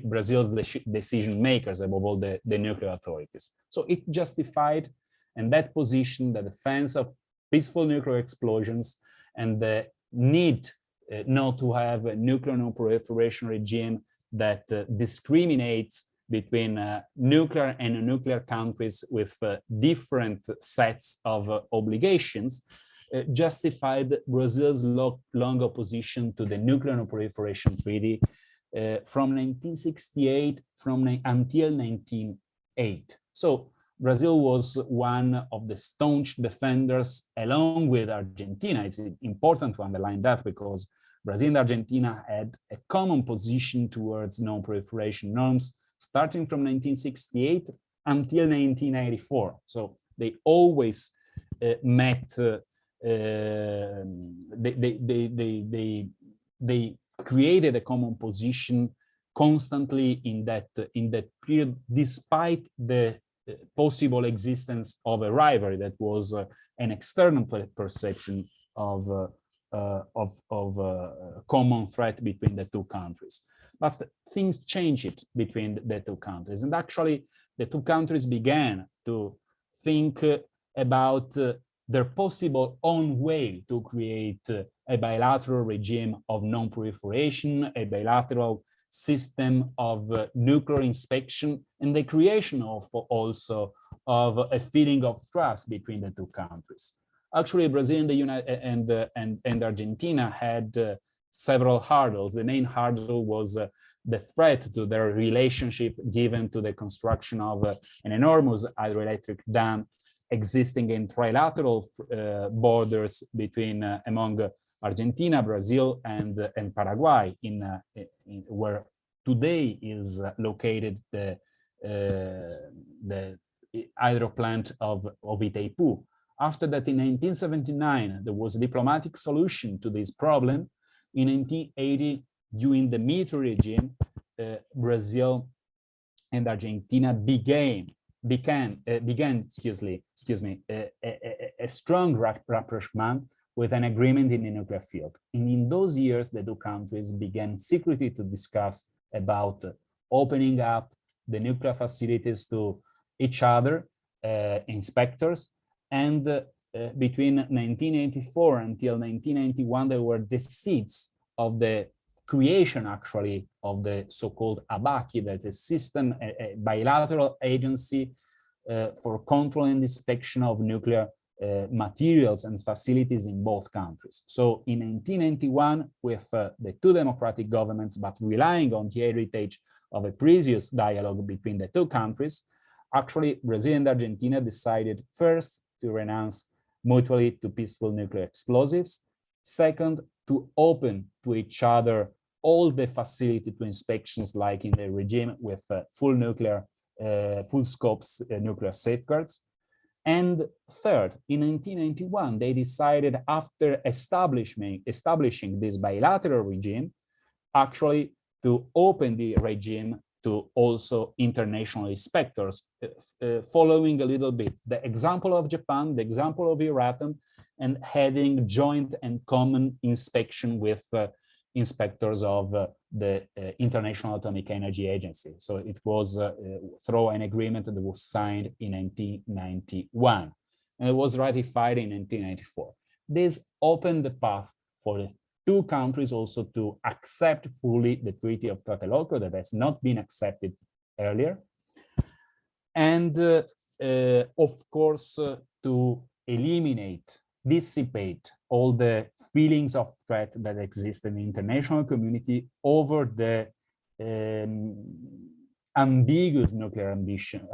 Brazil's decision makers, above all the nuclear authorities. So it justified, and that position, the defense of peaceful nuclear explosions and the need not to have a nuclear non-proliferation regime that discriminates between nuclear and nuclear countries with different sets of obligations, justified Brazil's long opposition to the Nuclear Non-Proliferation Treaty from 1968 until 1908. So Brazil was one of the staunch defenders, along with Argentina. It's important to underline that because Brazil and Argentina had a common position towards non-proliferation norms starting from 1968 until 1984. So they always met, they created a common position constantly in that period, despite the possible existence of a rivalry that was an external perception of common threat between the two countries. But things changed between the two countries, and actually the two countries began to think about their possible own way to create a bilateral regime of non-proliferation, a bilateral system of nuclear inspection, and the creation of also of a feeling of trust between the two countries. Actually, Brazil and Argentina had several hurdles. The main hurdle was the threat to their relationship given to the construction of an enormous hydroelectric dam existing in trilateral borders between among Argentina, Brazil, and Paraguay, where today is located the hydro plant of Itaipu. After that, in 1979, there was a diplomatic solution to this problem. In 1980, during the military regime, Brazil and Argentina began a strong rapprochement with an agreement in the nuclear field. And in those years, the two countries began secretly to discuss about opening up the nuclear facilities to each other, inspectors, and between 1984 until 1991, there were the seeds of the creation, actually, of the so-called ABACI, that's a system, a bilateral agency for control and inspection of nuclear materials and facilities in both countries. So in 1991, with the two democratic governments, but relying on the heritage of a previous dialogue between the two countries, actually Brazil and Argentina decided first to renounce mutually to peaceful nuclear explosives, second, to open to each other all the facility to inspections like in the regime with full scopes nuclear safeguards. And third, in 1991, they decided, after establishing this bilateral regime, actually to open the regime to also international inspectors, following a little bit the example of Japan, the example of Euratom, and having joint and common inspection with inspectors of the International Atomic Energy Agency. So it was through an agreement that was signed in 1991, and it was ratified in 1994. This opened the path for the two countries also to accept fully the Treaty of Tlatelolco that has not been accepted earlier. And of course, to dissipate all the feelings of threat that exist in the international community over the ambiguous nuclear ambition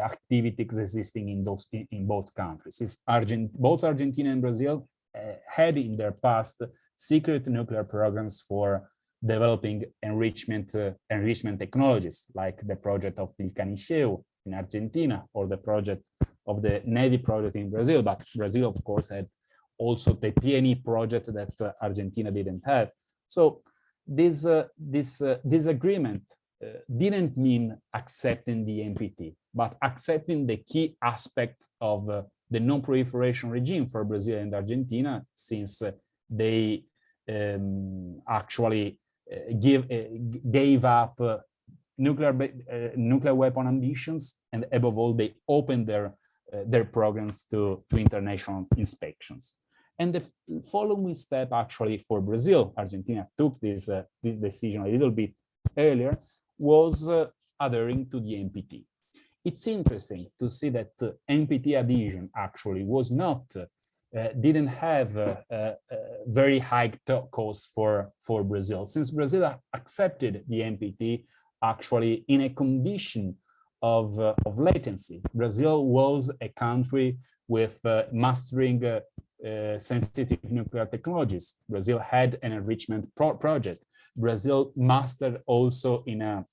activities existing in both countries. Both Argentina and Brazil had in their past secret nuclear programs for developing enrichment technologies, like the project of Pilcanilleu in Argentina, or the project of the Navy project in Brazil. But Brazil, of course, had also the PNE project that Argentina didn't have. So this agreement didn't mean accepting the NPT, but accepting the key aspect of the non-proliferation regime for Brazil and Argentina, since they actually gave up nuclear weapon ambitions, and above all, they opened their programs to international inspections. And the following step, actually, for Brazil, Argentina took this decision a little bit earlier, was adhering to the NPT. It's interesting to see that NPT adhesion actually was not didn't have very high costs for Brazil, since Brazil accepted the NPT actually in a condition of latency. Brazil was a country with mastering sensitive nuclear technologies. Brazil had an enrichment project. Brazil mastered also in a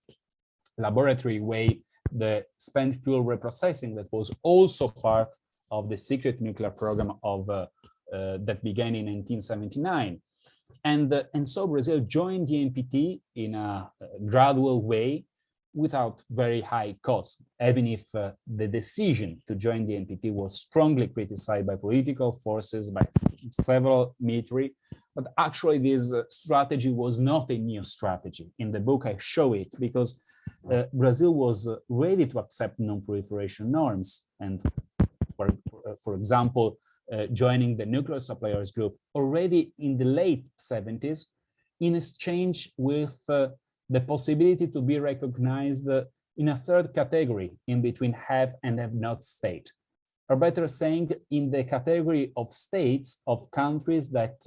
laboratory way the spent fuel reprocessing that was also part of the secret nuclear program of that began in 1979. And so Brazil joined the NPT in a gradual way without very high cost, even if the decision to join the NPT was strongly criticized by political forces, by several military, but actually this strategy was not a new strategy. In the book, I show it because Brazil was ready to accept non-proliferation norms. And for example, joining the nuclear suppliers group already in the late 70s in exchange with the possibility to be recognized in a third category in between have and have not state, or better saying, in the category of states, of countries that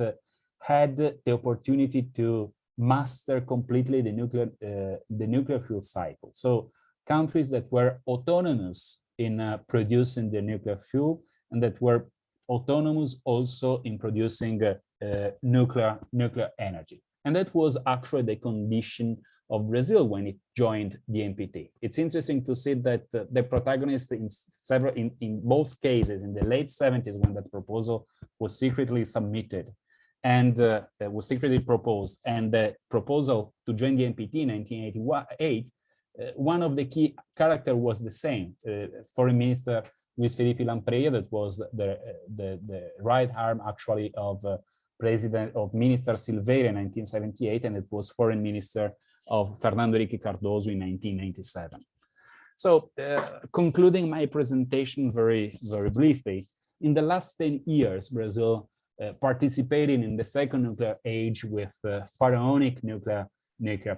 had the opportunity to master completely the nuclear fuel cycle. So countries that were autonomous in producing the nuclear fuel and that were autonomous also in producing nuclear energy. And that was actually the condition of Brazil when it joined the NPT. It's interesting to see that the protagonist in both cases, in the late 70s, when that proposal was secretly submitted and was secretly proposed, and the proposal to join the NPT in 1988, one of the key characters was the same. Foreign Minister Luis Felipe Lampreia, that was the right arm actually of Minister Silveira in 1978, and it was Foreign Minister of Fernando Henrique Cardoso in 1997. So concluding my presentation very briefly, in the last 10 years, Brazil participated in the second nuclear age with pharaonic nuclear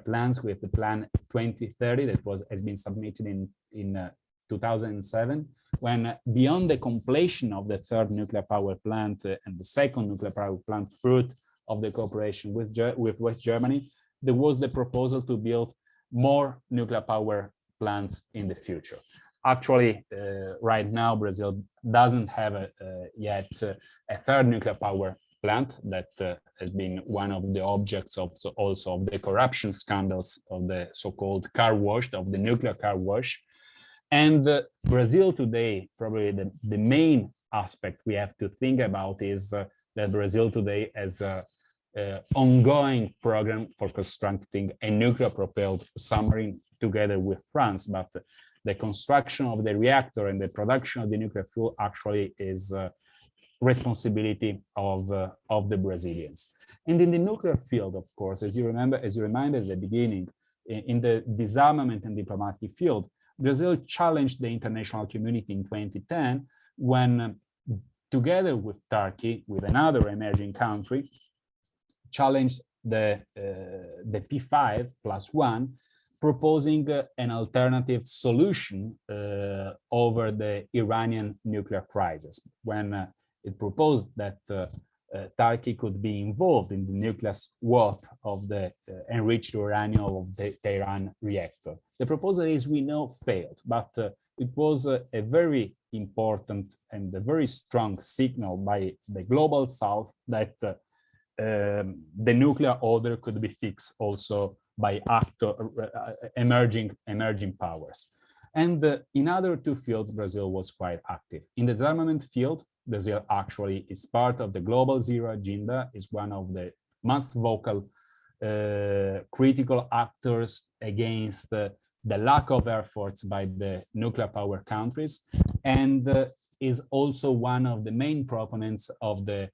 plants, with the Plan 2030 that has been submitted in 2007, when beyond the completion of the third nuclear power plant and the second nuclear power plant, fruit of the cooperation with West Germany, there was the proposal to build more nuclear power plants in the future. Actually, right now, Brazil doesn't have yet a third nuclear power plant. That has been one of the objects of also of the corruption scandals of the so-called car wash, of the nuclear car wash. And Brazil today, probably the main aspect we have to think about is that Brazil today has a ongoing program for constructing a nuclear-propelled submarine together with France, but the construction of the reactor and the production of the nuclear fuel actually is responsibility of the Brazilians. And in the nuclear field, of course, as you reminded at the beginning, in the disarmament and diplomatic field, Brazil challenged the international community in 2010 when, together with Turkey, with another emerging country, challenged the P5+1, proposing an alternative solution over the Iranian nuclear crisis, when it proposed that Turkey could be involved in the nuclear swap of the enriched uranium of the Tehran reactor. The proposal, as we know, failed, but it was a very important and a very strong signal by the global South that the nuclear order could be fixed also by emerging powers. And in other two fields, Brazil was quite active. In the disarmament field, Brazil actually is part of the global zero agenda, is one of the most vocal critical actors against the lack of efforts by the nuclear power countries, and is also one of the main proponents of the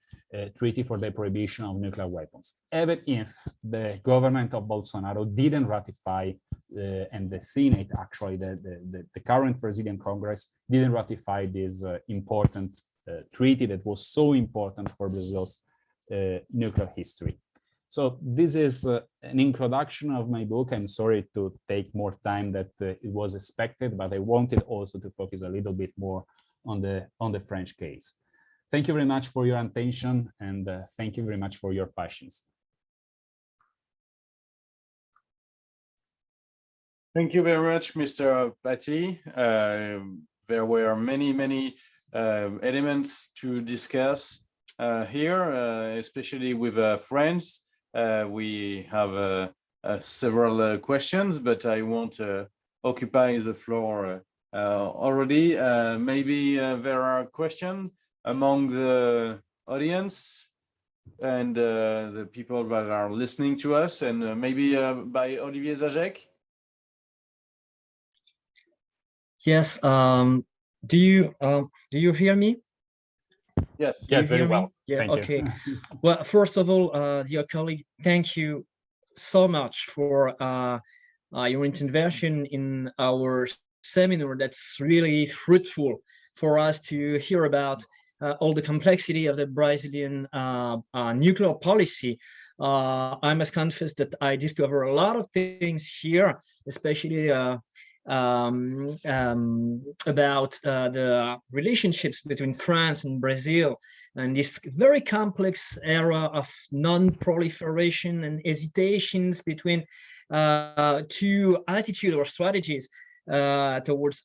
Treaty for the Prohibition of Nuclear Weapons. Even if the government of Bolsonaro didn't ratify, and the Senate, actually, the current Brazilian Congress didn't ratify this important treaty that was so important for Brazil's nuclear history. So this is an introduction of my book. I'm sorry to take more time than it was expected, but I wanted also to focus a little bit more on the French case. thank you very much for your attention, and thank you very much for your patience. Thank you very much, Mr. Patti. There were many elements to discuss here, especially with friends. We have several questions, but I won't occupy the floor already. Maybe there are questions among the audience and the people that are listening to us, and maybe by Olivier Zajek. Yes. Do you hear me? Yes. Yes, very well. Yeah. Thank Okay. you. Well, first of all, dear colleague, thank you so much for your intervention in our seminar. That's really fruitful for us to hear about all the complexity of the Brazilian nuclear policy. I must confess that I discover a lot of things here, especially about the relationships between France and Brazil, and this very complex era of non-proliferation and hesitations between two attitudes or strategies towards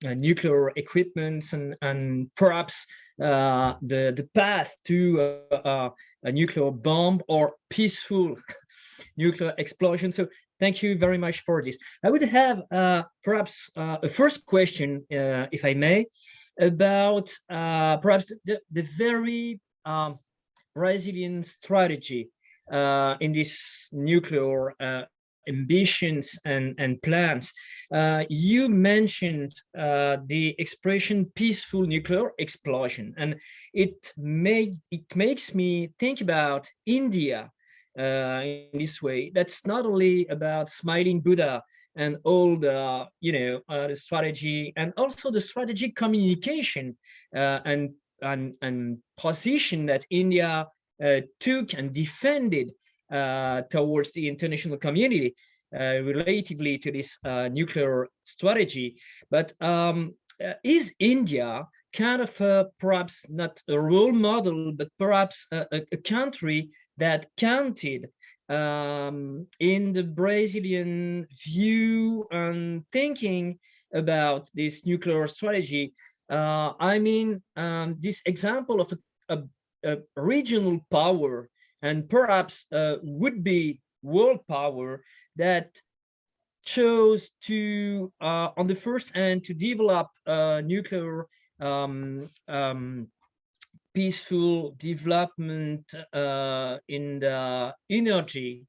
nuclear equipment, and perhaps the path to a nuclear bomb or peaceful nuclear explosion. So thank you very much for this. I would have perhaps a first question, if I may, about perhaps the very Brazilian strategy in this nuclear ambitions and plans. You mentioned the expression peaceful nuclear explosion, and it makes me think about India in this way. That's not only about smiling Buddha and all the the strategy, and also the strategic communication and position that India took and defended towards the international community relatively to this nuclear strategy. But is India kind of perhaps not a role model, but perhaps a country that counted in the Brazilian view and thinking about this nuclear strategy? I mean, this example of a regional power and perhaps would-be world power that chose to, on the first hand, to develop nuclear peaceful development in the energy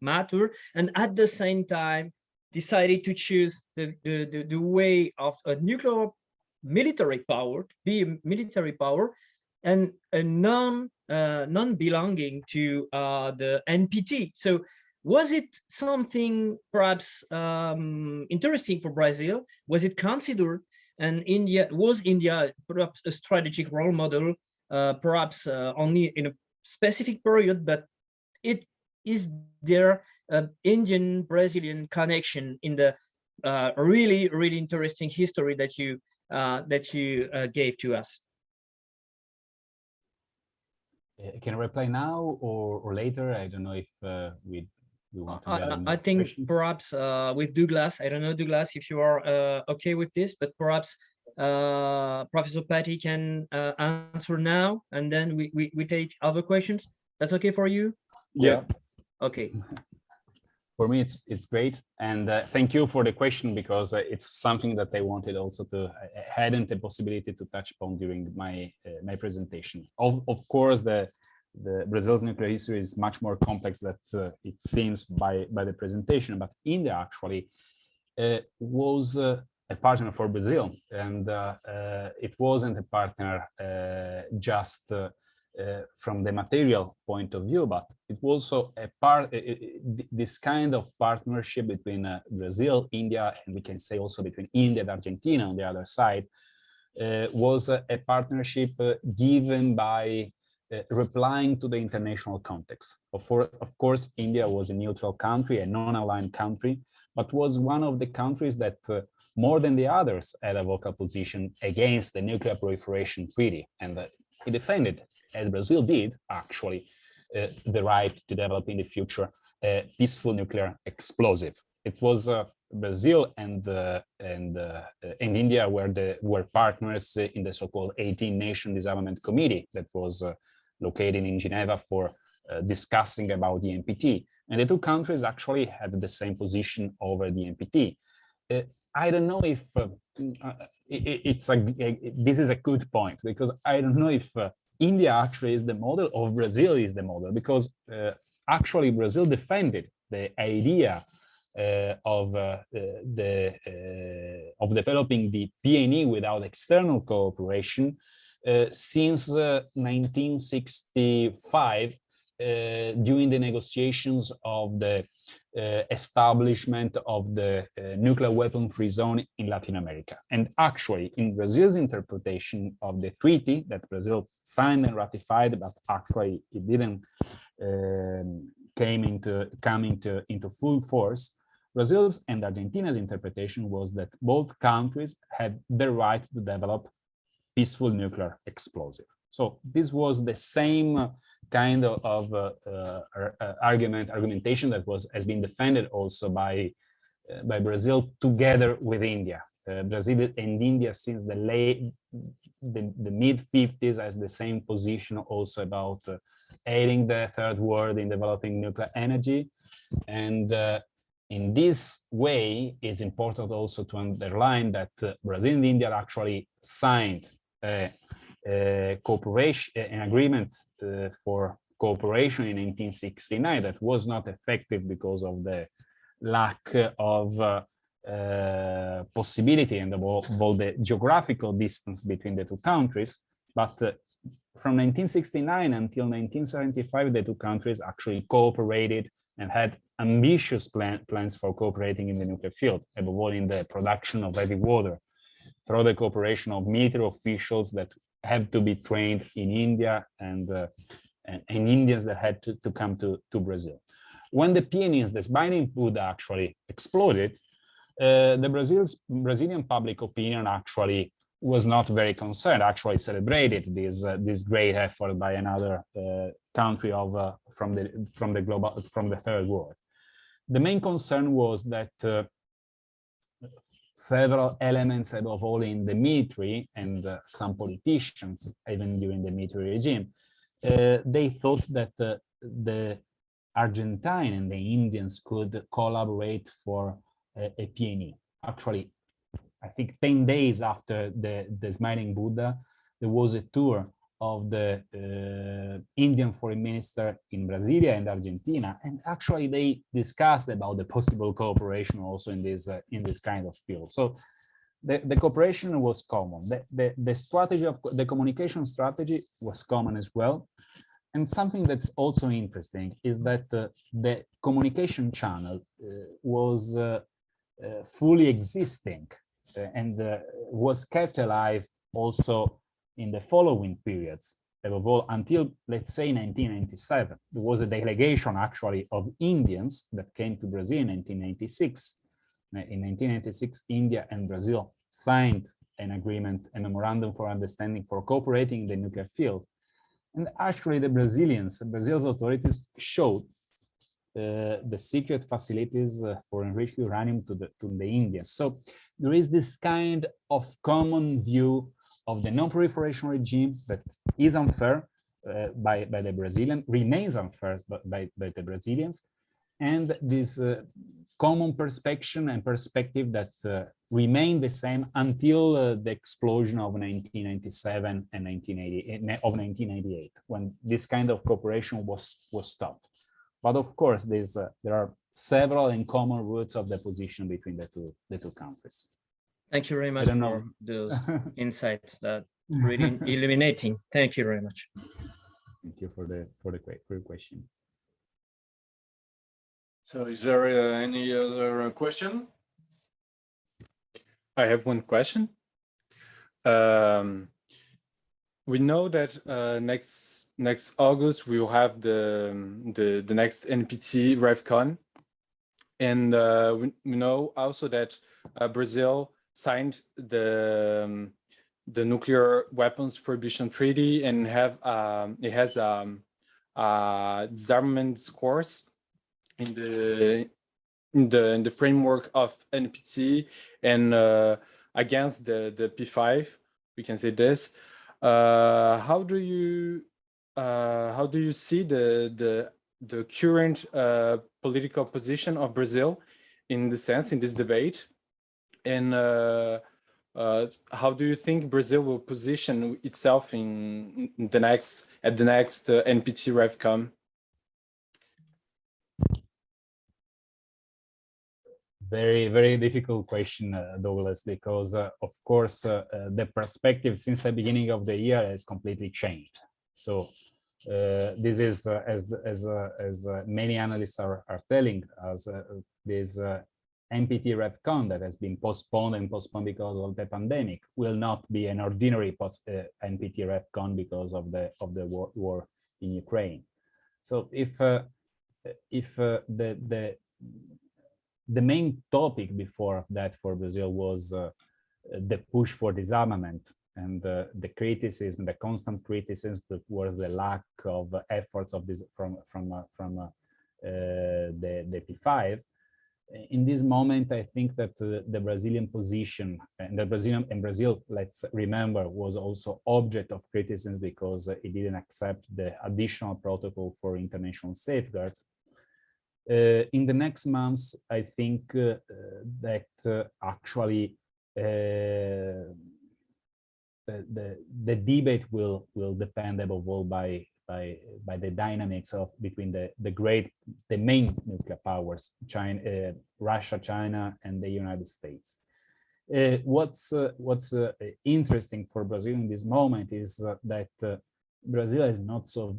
matter, and at the same time decided to choose the way of a nuclear military power, to be a military power, and a non-belonging to the NPT. So was it something perhaps interesting for Brazil? Was it considered? And was India perhaps a strategic role model, perhaps only in a specific period, but is there an Indian-Brazilian connection in the really interesting history that you gave to us? Can I reply now or later? I don't know if we want to. I think questions. perhaps with Douglas. I don't know, Douglas, if you are okay with this, but perhaps Professor Patti can answer now, and then we take other questions. That's okay for you? Yeah. Okay. For me, it's great, and thank you for the question, because it's something that I wanted also to hadn't the possibility to touch upon during my my presentation. Of course, the Brazil's nuclear history is much more complex than it seems by the presentation, but India actually was a partner for Brazil, and it wasn't a partner just from the material point of view, but it was also this kind of partnership between Brazil, India, and we can say also between India and Argentina on the other side, was a partnership given by replying to the international context. Of course, India was a neutral country, a non-aligned country, but was one of the countries that more than the others, had a vocal position against the nuclear proliferation treaty, and he defended, as Brazil did, actually, the right to develop in the future a peaceful nuclear explosive. It was Brazil and India were partners in the so-called 18-Nation Disarmament Committee that was located in Geneva for discussing about the NPT. And the two countries actually had the same position over the NPT. I don't know if this is a good point, because I don't know if India actually is the model or Brazil is the model, because actually Brazil defended the idea of developing the PNE without external cooperation since 1965, during the negotiations of the establishment of the nuclear weapon-free zone in Latin America. And actually, in Brazil's interpretation of the treaty that Brazil signed and ratified, but actually it didn't come into full force, Brazil's and Argentina's interpretation was that both countries had the right to develop peaceful nuclear explosive. So this was the same kind of argumentation that has been defended also by Brazil together with India. Brazil and India since the mid-50s has the same position also about aiding the third world in developing nuclear energy. And in this way, it's important also to underline that Brazil and India actually signed an agreement for cooperation in 1969 that was not effective because of the lack of possibility and of all the geographical distance between the two countries. But from 1969 until 1975, the two countries actually cooperated and had ambitious plans for cooperating in the nuclear field, above all in the production of heavy water, through the cooperation of military officials that have to be trained in India and Indians that had to come to Brazil. When the PNEs, the Seminaire Buddha, actually exploded, the Brazilian public opinion actually was not very concerned, actually celebrated this great effort by another country from the third world. The main concern was that several elements, above all in the military and some politicians, even during the military regime, they thought that the Argentine and the Indians could collaborate for a PNE. Actually, I think 10 days after the Smiling Buddha, there was a tour of the Indian foreign minister in Brasilia and Argentina, and actually they discussed about the possible cooperation also in this kind of field. So the cooperation was common. The strategy of the communication strategy was common as well. And something that's also interesting is that the communication channel was fully existing and was kept alive also in the following periods, above all until, let's say, 1997. There was a delegation actually of Indians that came to Brazil in 1996. In 1996, India and Brazil signed an agreement, a memorandum for understanding for cooperating in the nuclear field. And actually Brazil's authorities showed the secret facilities for enriched uranium to the Indians. So there is this kind of common view of the non-proliferation regime that is unfair by the Brazilian, remains unfair by the Brazilians, and this common perspective that remained the same until the explosion of 1997 and 1998, when this kind of cooperation was stopped. But of course, there are several and common roots of the position between the two countries. Thank you very much for those insights. That really illuminating. Thank you very much. Thank you for your question. So, is there any other question? I have one question. We know that next August we will have the next NPT RevCon, and we know also that Brazil signed the nuclear weapons prohibition treaty and it has disarmament course in the framework of NPT and against the P5. We can say this. How do you see the current political position of Brazil in this debate, and how do you think Brazil will position itself in the next NPT RevCom? Very, very difficult question, Douglas, because of course the perspective since the beginning of the year has completely changed. So this is as many analysts are telling us, this NPT RevCon that has been postponed because of the pandemic will not be an ordinary NPT RevCon because of the war in Ukraine. So if the main topic before that for Brazil was the push for disarmament and the criticism, the constant criticism towards the lack of efforts of this from the P5. In this moment, I think that the Brazilian position and Brazil, let's remember, was also object of criticism because it didn't accept the additional protocol for international safeguards. In the next months, I think that actually the debate will depend above all by the dynamics of between the main nuclear powers, China, Russia, China, and the United States. What's interesting for Brazil in this moment is that Brazil has not so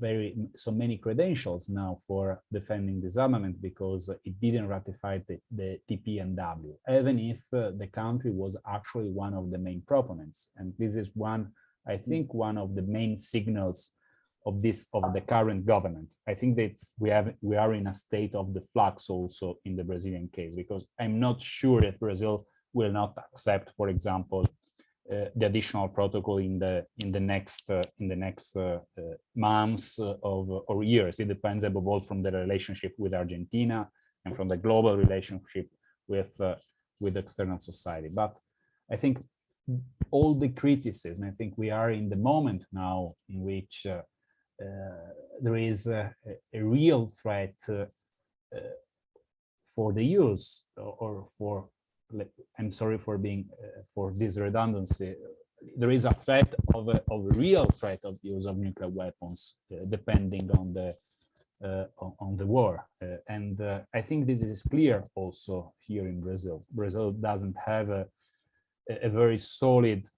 many credentials now for defending disarmament because it didn't ratify the TPNW, even if the country was actually one of the main proponents. And this is I think one of the main signals of the current government. I think that we are in a state of the flux also in the Brazilian case, because I'm not sure if Brazil will not accept, for example, the additional protocol in the next months or years. It depends above all from the relationship with Argentina and from the global relationship with external society. But I think all the criticism, I think we are in the moment now in which there is a real threat for the use or for, I'm sorry for being for this redundancy. There is a threat of a real threat of use of nuclear weapons, depending on the war. And I think this is clear also here in Brazil. Brazil doesn't have a very solid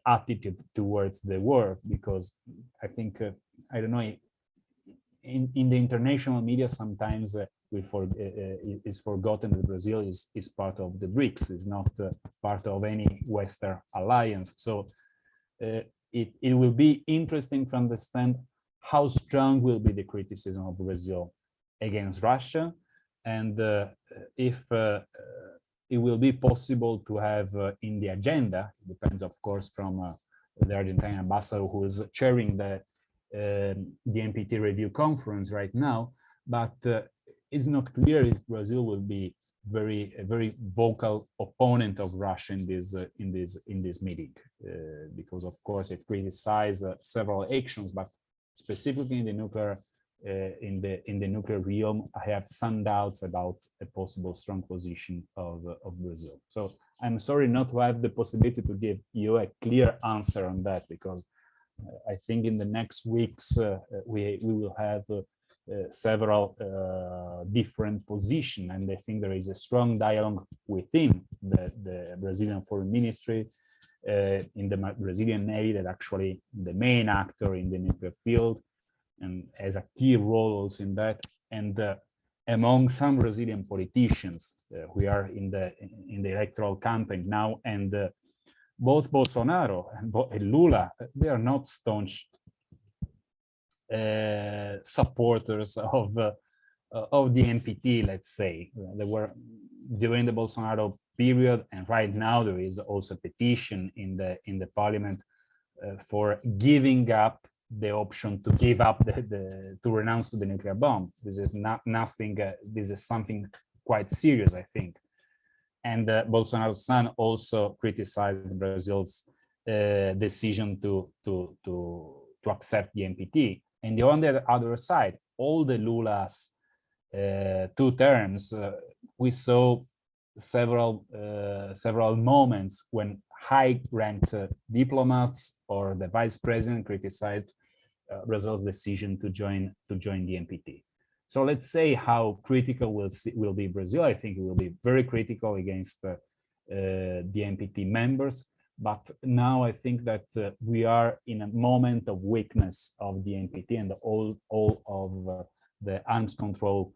attitude towards the war, because I think I don't know, in the international media sometimes is forgotten that Brazil is part of the BRICS, is not part of any Western alliance. So it will be interesting to understand how strong will be the criticism of Brazil against Russia, and if it will be possible to have in the agenda, it depends of course from the Argentine ambassador who is chairing the NPT review conference right now, but it's not clear if Brazil will be a very vocal opponent of Russia in this meeting, because of course it criticized several actions, but specifically in the nuclear realm, I have some doubts about a possible strong position of Brazil. So I'm sorry not to have the possibility to give you a clear answer on that, because I think in the next weeks we will have several different positions, and I think there is a strong dialogue within the Brazilian Foreign Ministry, in the Brazilian Navy, that actually the main actor in the nuclear field and has a key role also in that, and among some Brazilian politicians. We are in the electoral campaign now, and both Bolsonaro and Lula, they are not staunch supporters of the NPT, let's say. They were, during the Bolsonaro period. And right now there is also a petition in the parliament for giving up the option to give up to renounce to the nuclear bomb. This is not nothing. This is something quite serious, I think. And Bolsonaro's son also criticized Brazil's decision to accept the NPT. And on the other side, all the Lula's 2 terms, we saw several moments when high-ranked diplomats or the vice president criticized Brazil's decision to join the NPT. So let's say how critical will be Brazil. I think it will be very critical against the NPT members. But now I think that we are in a moment of weakness of the NPT and all of the arms control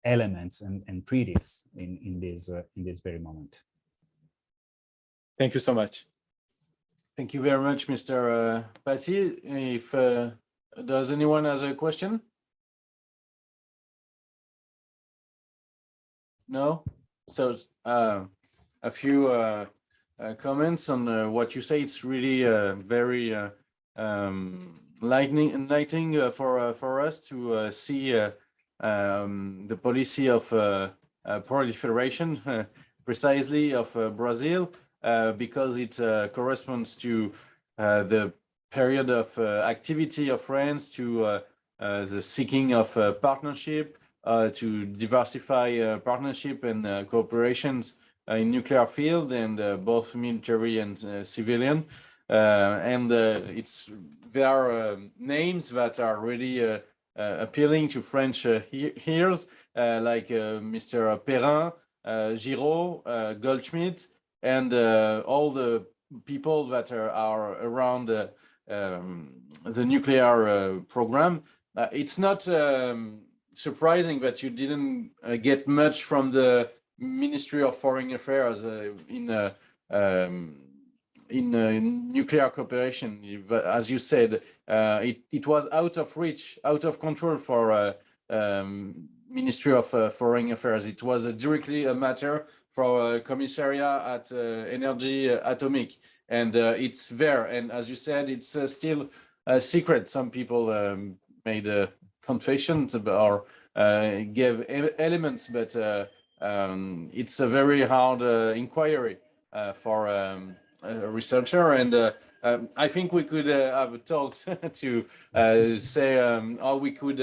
elements and treaties in this very moment. Thank you so much. Thank you very much, Mr. Patti. If does anyone has a question? No? So a few comments on what you say. It's really very enlightening for us to see the policy of proliferation precisely of Brazil, because it corresponds to the period of activity of France, to the seeking of partnership, to diversify partnership and cooperations in nuclear field, and both military and civilian. And there are names that are really appealing to French ears, like Mr. Perrin, Giraud, Goldschmidt, and all the people that are around the nuclear program. It's not surprising that you didn't get much from the Ministry of Foreign Affairs in nuclear cooperation. As you said, it was out of reach, out of control for Ministry of Foreign Affairs. It was directly a matter for Commissariat at Energy Atomic, and it's there. And as you said, it's still a secret. Some people made confessions or gave elements, but it's a very hard inquiry for a researcher. And I think we could have talks to say how we could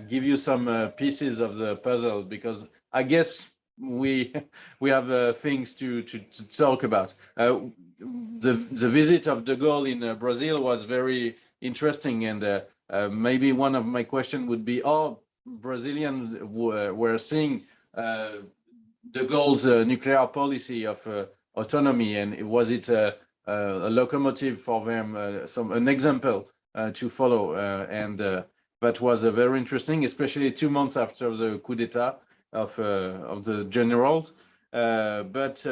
give you some pieces of the puzzle, because I guess we have things to talk about. The visit of de Gaulle in Brazil was very interesting, and maybe one of my questions would be, how Brazilians were seeing de Gaulle's nuclear policy of autonomy, and was it a locomotive for them, an example to follow? And that was very interesting, especially 2 months after the coup d'etat of the generals. But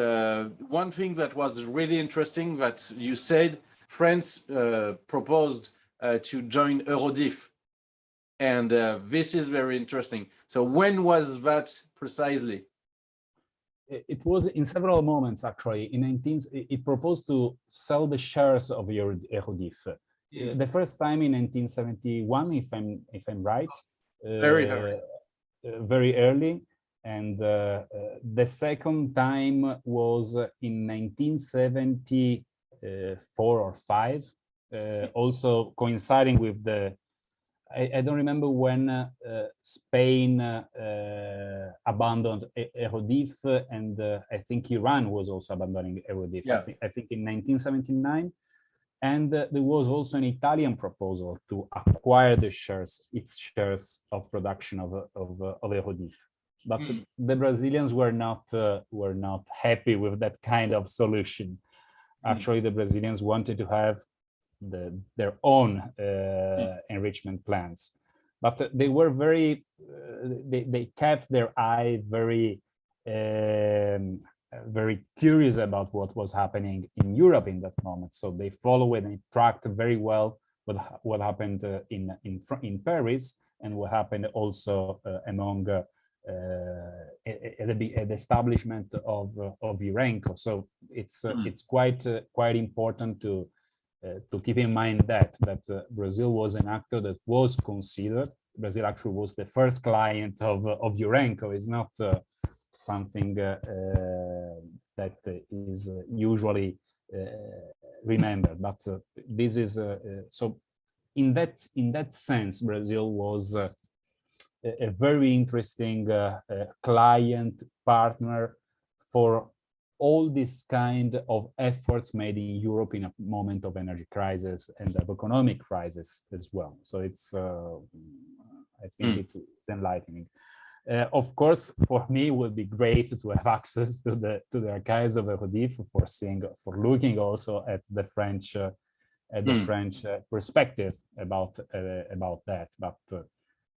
one thing that was really interesting, that you said France proposed to join Eurodif, and this is very interesting. So when was that precisely? It was in several moments, actually. It proposed to sell the shares of Eurodif. Yeah. The first time in 1971, if I'm right. Very early. Very early. And the second time was in 1974 or 5, also coinciding with the, I don't remember when Spain abandoned Eurodif, and I think Iran was also abandoning Eurodif. Yeah. I think in 1979. And there was also an Italian proposal to acquire its shares of production of Eurodif. But the Brazilians were not happy with that kind of solution. Actually, the Brazilians wanted to have their own enrichment plans, but they were very they kept their eye very curious about what was happening in Europe in that moment. So they followed and tracked very well what happened in Paris, and what happened also among at the establishment of Urenco. So it's quite important to keep in mind that Brazil was an actor that was considered. Brazil actually was the first client of Urenco. It's not something that is usually remembered, but this is so. In that sense, Brazil was a very interesting client partner for all this kind of efforts made in Europe in a moment of energy crisis and of economic crisis as well. So it's, I think it's enlightening. Of course, for me, it would be great to have access to the archives of ERODIF for looking also at the French perspective about that. But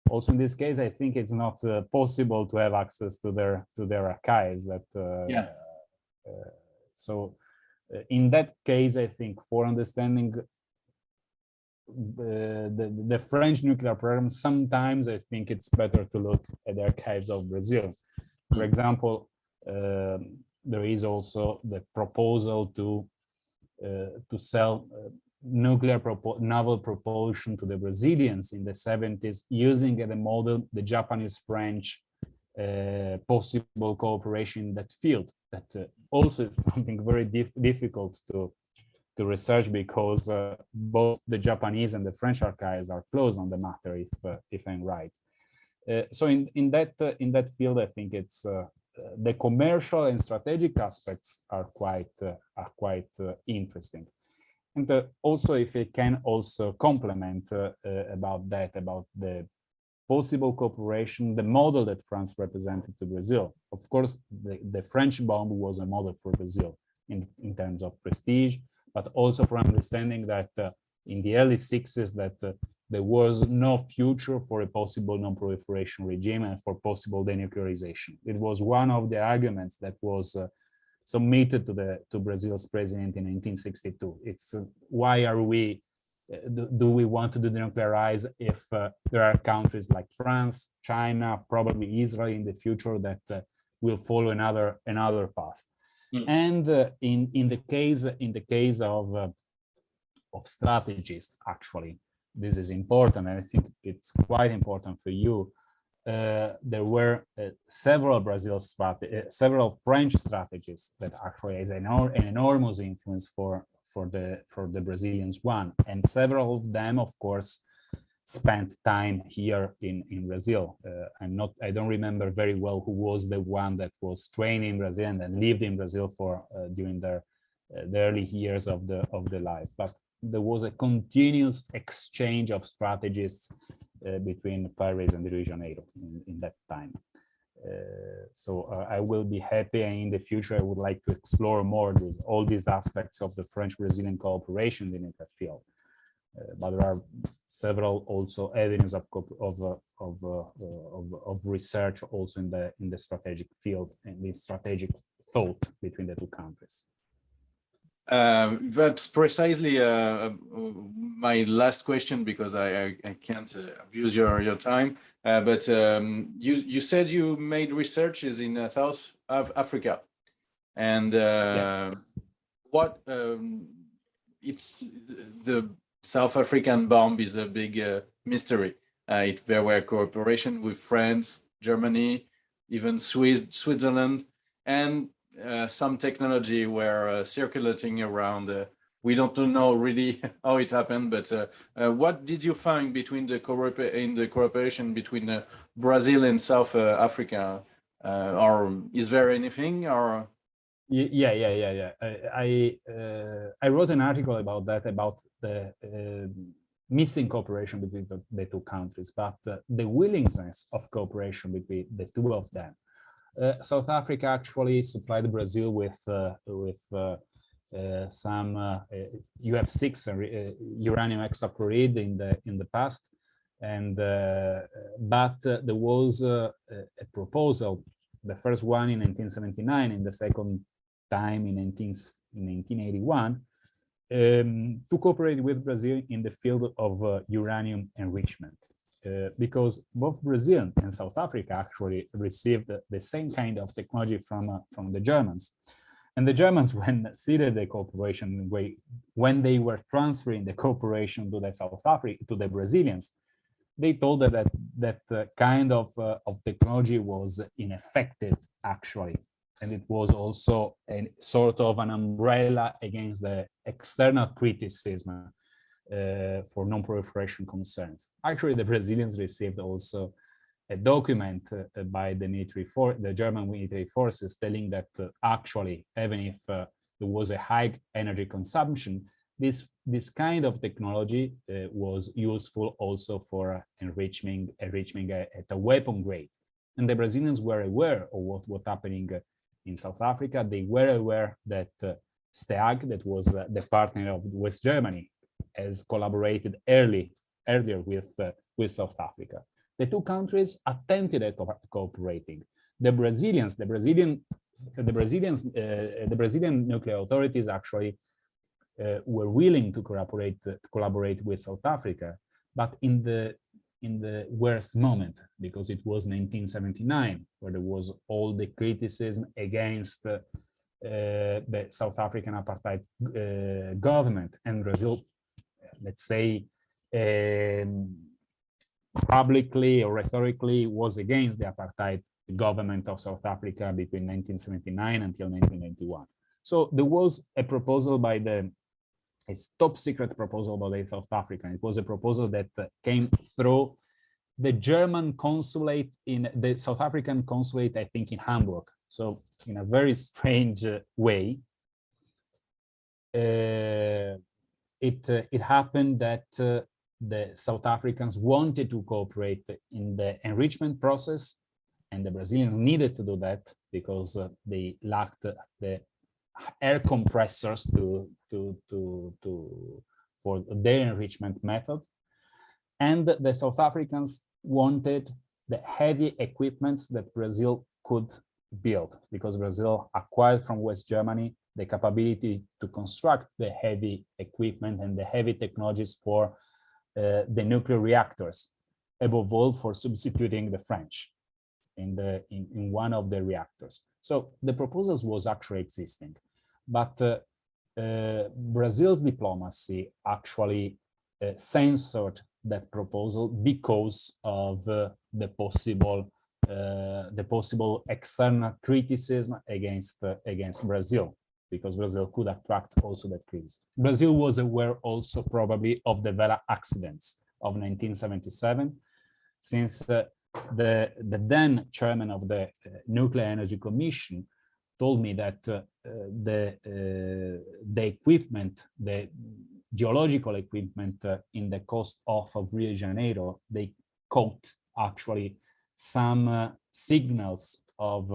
also in this case, I think it's not possible to have access to their archives. So in that case, I think for understanding the French nuclear program, sometimes I think it's better to look at the archives of Brazil. For example, there is also the proposal to sell naval propulsion to the Brazilians in the 70s, using as a model the Japanese-French possible cooperation in that field. That also is something very difficult to research, because both the Japanese and the French archives are closed on the matter, if I'm right. So in that field, I think it's the commercial and strategic aspects are quite interesting. And also, if I can also complement about the possible cooperation, the model that France represented to Brazil. Of course, the French bomb was a model for Brazil in terms of prestige, but also for understanding that in the early 60s that there was no future for a possible non-proliferation regime and for possible denuclearization. It was one of the arguments that was submitted to Brazil's president in 1962. It's why are we do we want to denuclearize if there are countries like France, China, probably Israel in the future that will follow another path. And in the case of strategists, actually, this is important, and I think it's quite important for you. There were several several French strategists that actually has an enormous influence for the Brazilians one, and several of them, of course, spent time here in Brazil. I don't remember very well who was the one that was trained in Brazil and then lived in Brazil for during the early years of the life, but there was a continuous exchange of strategists between Paris and Rio de Janeiro in that time. So I will be happy, and in the future I would like to explore more all these aspects of the French-Brazilian cooperation in that field. But there are several also evidence of research also in the strategic field and the strategic thought between the two countries. That's precisely my last question, because I can't abuse your time. But you said you made researches in South Africa, and what it's the South African bomb is a big mystery. There were cooperation with France, Germany, even Switzerland, and some technology were circulating around. We don't know really how it happened, but what did you find between the cooperation between Brazil and South Africa? Or is there anything? Or Yeah. I wrote an article about that, about the missing cooperation between the two countries, but the willingness of cooperation between the two of them. South Africa actually supplied Brazil with some UF6 uranium hexafluoride in the past, and but there was a proposal, the first one in 1979 and the second time in 1981, to cooperate with Brazil in the field of uranium enrichment. because both Brazil and South Africa actually received the same kind of technology from the Germans. And the Germans, when ceded the cooperation, when they were transferring the cooperation to the Brazilians, they told that kind of technology was ineffective, actually. And it was also a sort of an umbrella against the external criticism for non-proliferation concerns. Actually, the Brazilians received also a document by the German military forces telling that actually, even if there was a high energy consumption, this kind of technology was useful also for enriching at a weapon grade. And the Brazilians were aware of what was happening in South Africa. They were aware that STEAG, that was the partner of West Germany, has collaborated earlier with South Africa. The two countries attempted at cooperating. The Brazilian nuclear authorities actually were willing to collaborate with South Africa, but in the worst moment, because it was 1979, where there was all the criticism against the South African apartheid government, and Brazil, let's say, publicly or rhetorically was against the apartheid government of South Africa between 1979 until 1991. So there was a proposal a top secret proposal by the South African. It was a proposal that came through the German consulate in the South African consulate, I think, in Hamburg. So in a very strange way, it happened that the South Africans wanted to cooperate in the enrichment process, and the Brazilians needed to do that because they lacked the air compressors for their enrichment method. And the South Africans wanted the heavy equipments that Brazil could build, because Brazil acquired from West Germany the capability to construct the heavy equipment and the heavy technologies for the nuclear reactors, above all for substituting the French in one of the reactors. So the proposals was actually existing, but Brazil's diplomacy actually censored that proposal because of the possible external criticism against Brazil, because Brazil could attract also that criticism. Brazil was aware also probably of the Vela accidents of 1977, since the then chairman of the Nuclear Energy Commission told me that the equipment, the geological equipment in the coast of Rio de Janeiro, they caught actually some signals of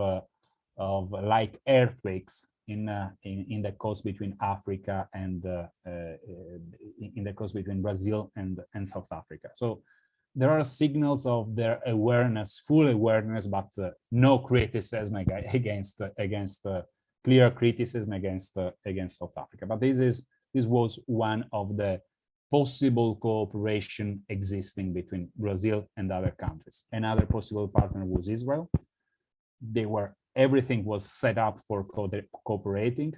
like earthquakes in the coast between Africa and in the coast between Brazil and South Africa. So there are signals of their awareness, full awareness, but no criticism against clear criticism against South Africa. But this was one of the possible cooperation existing between Brazil and other countries. Another possible partner was Israel. Everything was set up for cooperating,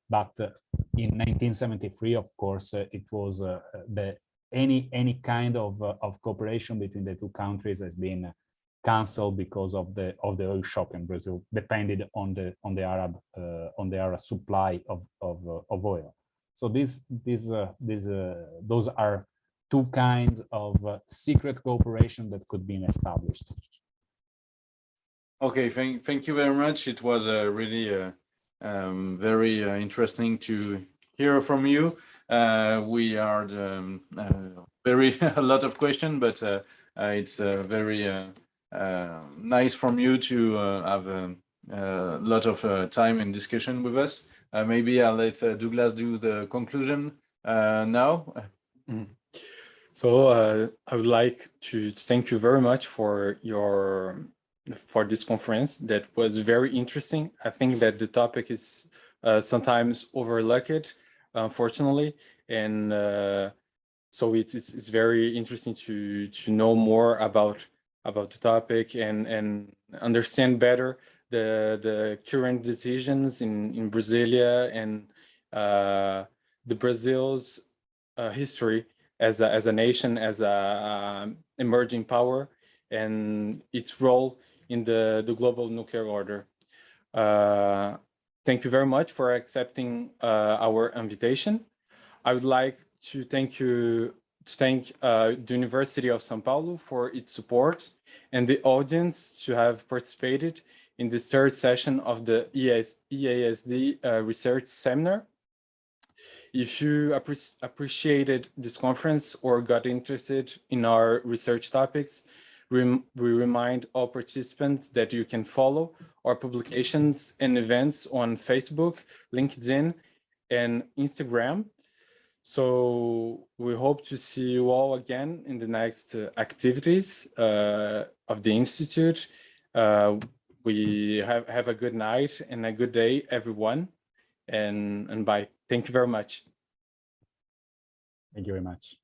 but in 1973, of course, it was any kind of cooperation between the two countries has been cancelled because of the oil shock in Brazil, depended on the Arab supply of oil. So those are two kinds of secret cooperation that could be established. Okay, thank you very much. It was really very interesting to hear from you. We are a lot of questions, but it's very nice from you to have a lot of time and discussion with us. Maybe I'll let Douglas do the conclusion now. Mm-hmm. So I would like to thank you very much for this conference. That was very interesting. I think that the topic is sometimes overlooked, unfortunately, and So it's very interesting to know more about the topic and understand better the current decisions in Brasilia and the Brazil's history as a nation, as a emerging power, and its role in the global nuclear order. Thank you very much for accepting our invitation. I would like to thank the University of São Paulo for its support and the audience to have participated in this third session of the IESD research seminar. If you appreciated this conference or got interested in our research topics, we remind all participants that you can follow our publications and events on Facebook, LinkedIn, and Instagram. So we hope to see you all again in the next activities of the Institute. We have a good night and a good day, everyone. And bye. Thank you very much. Thank you very much.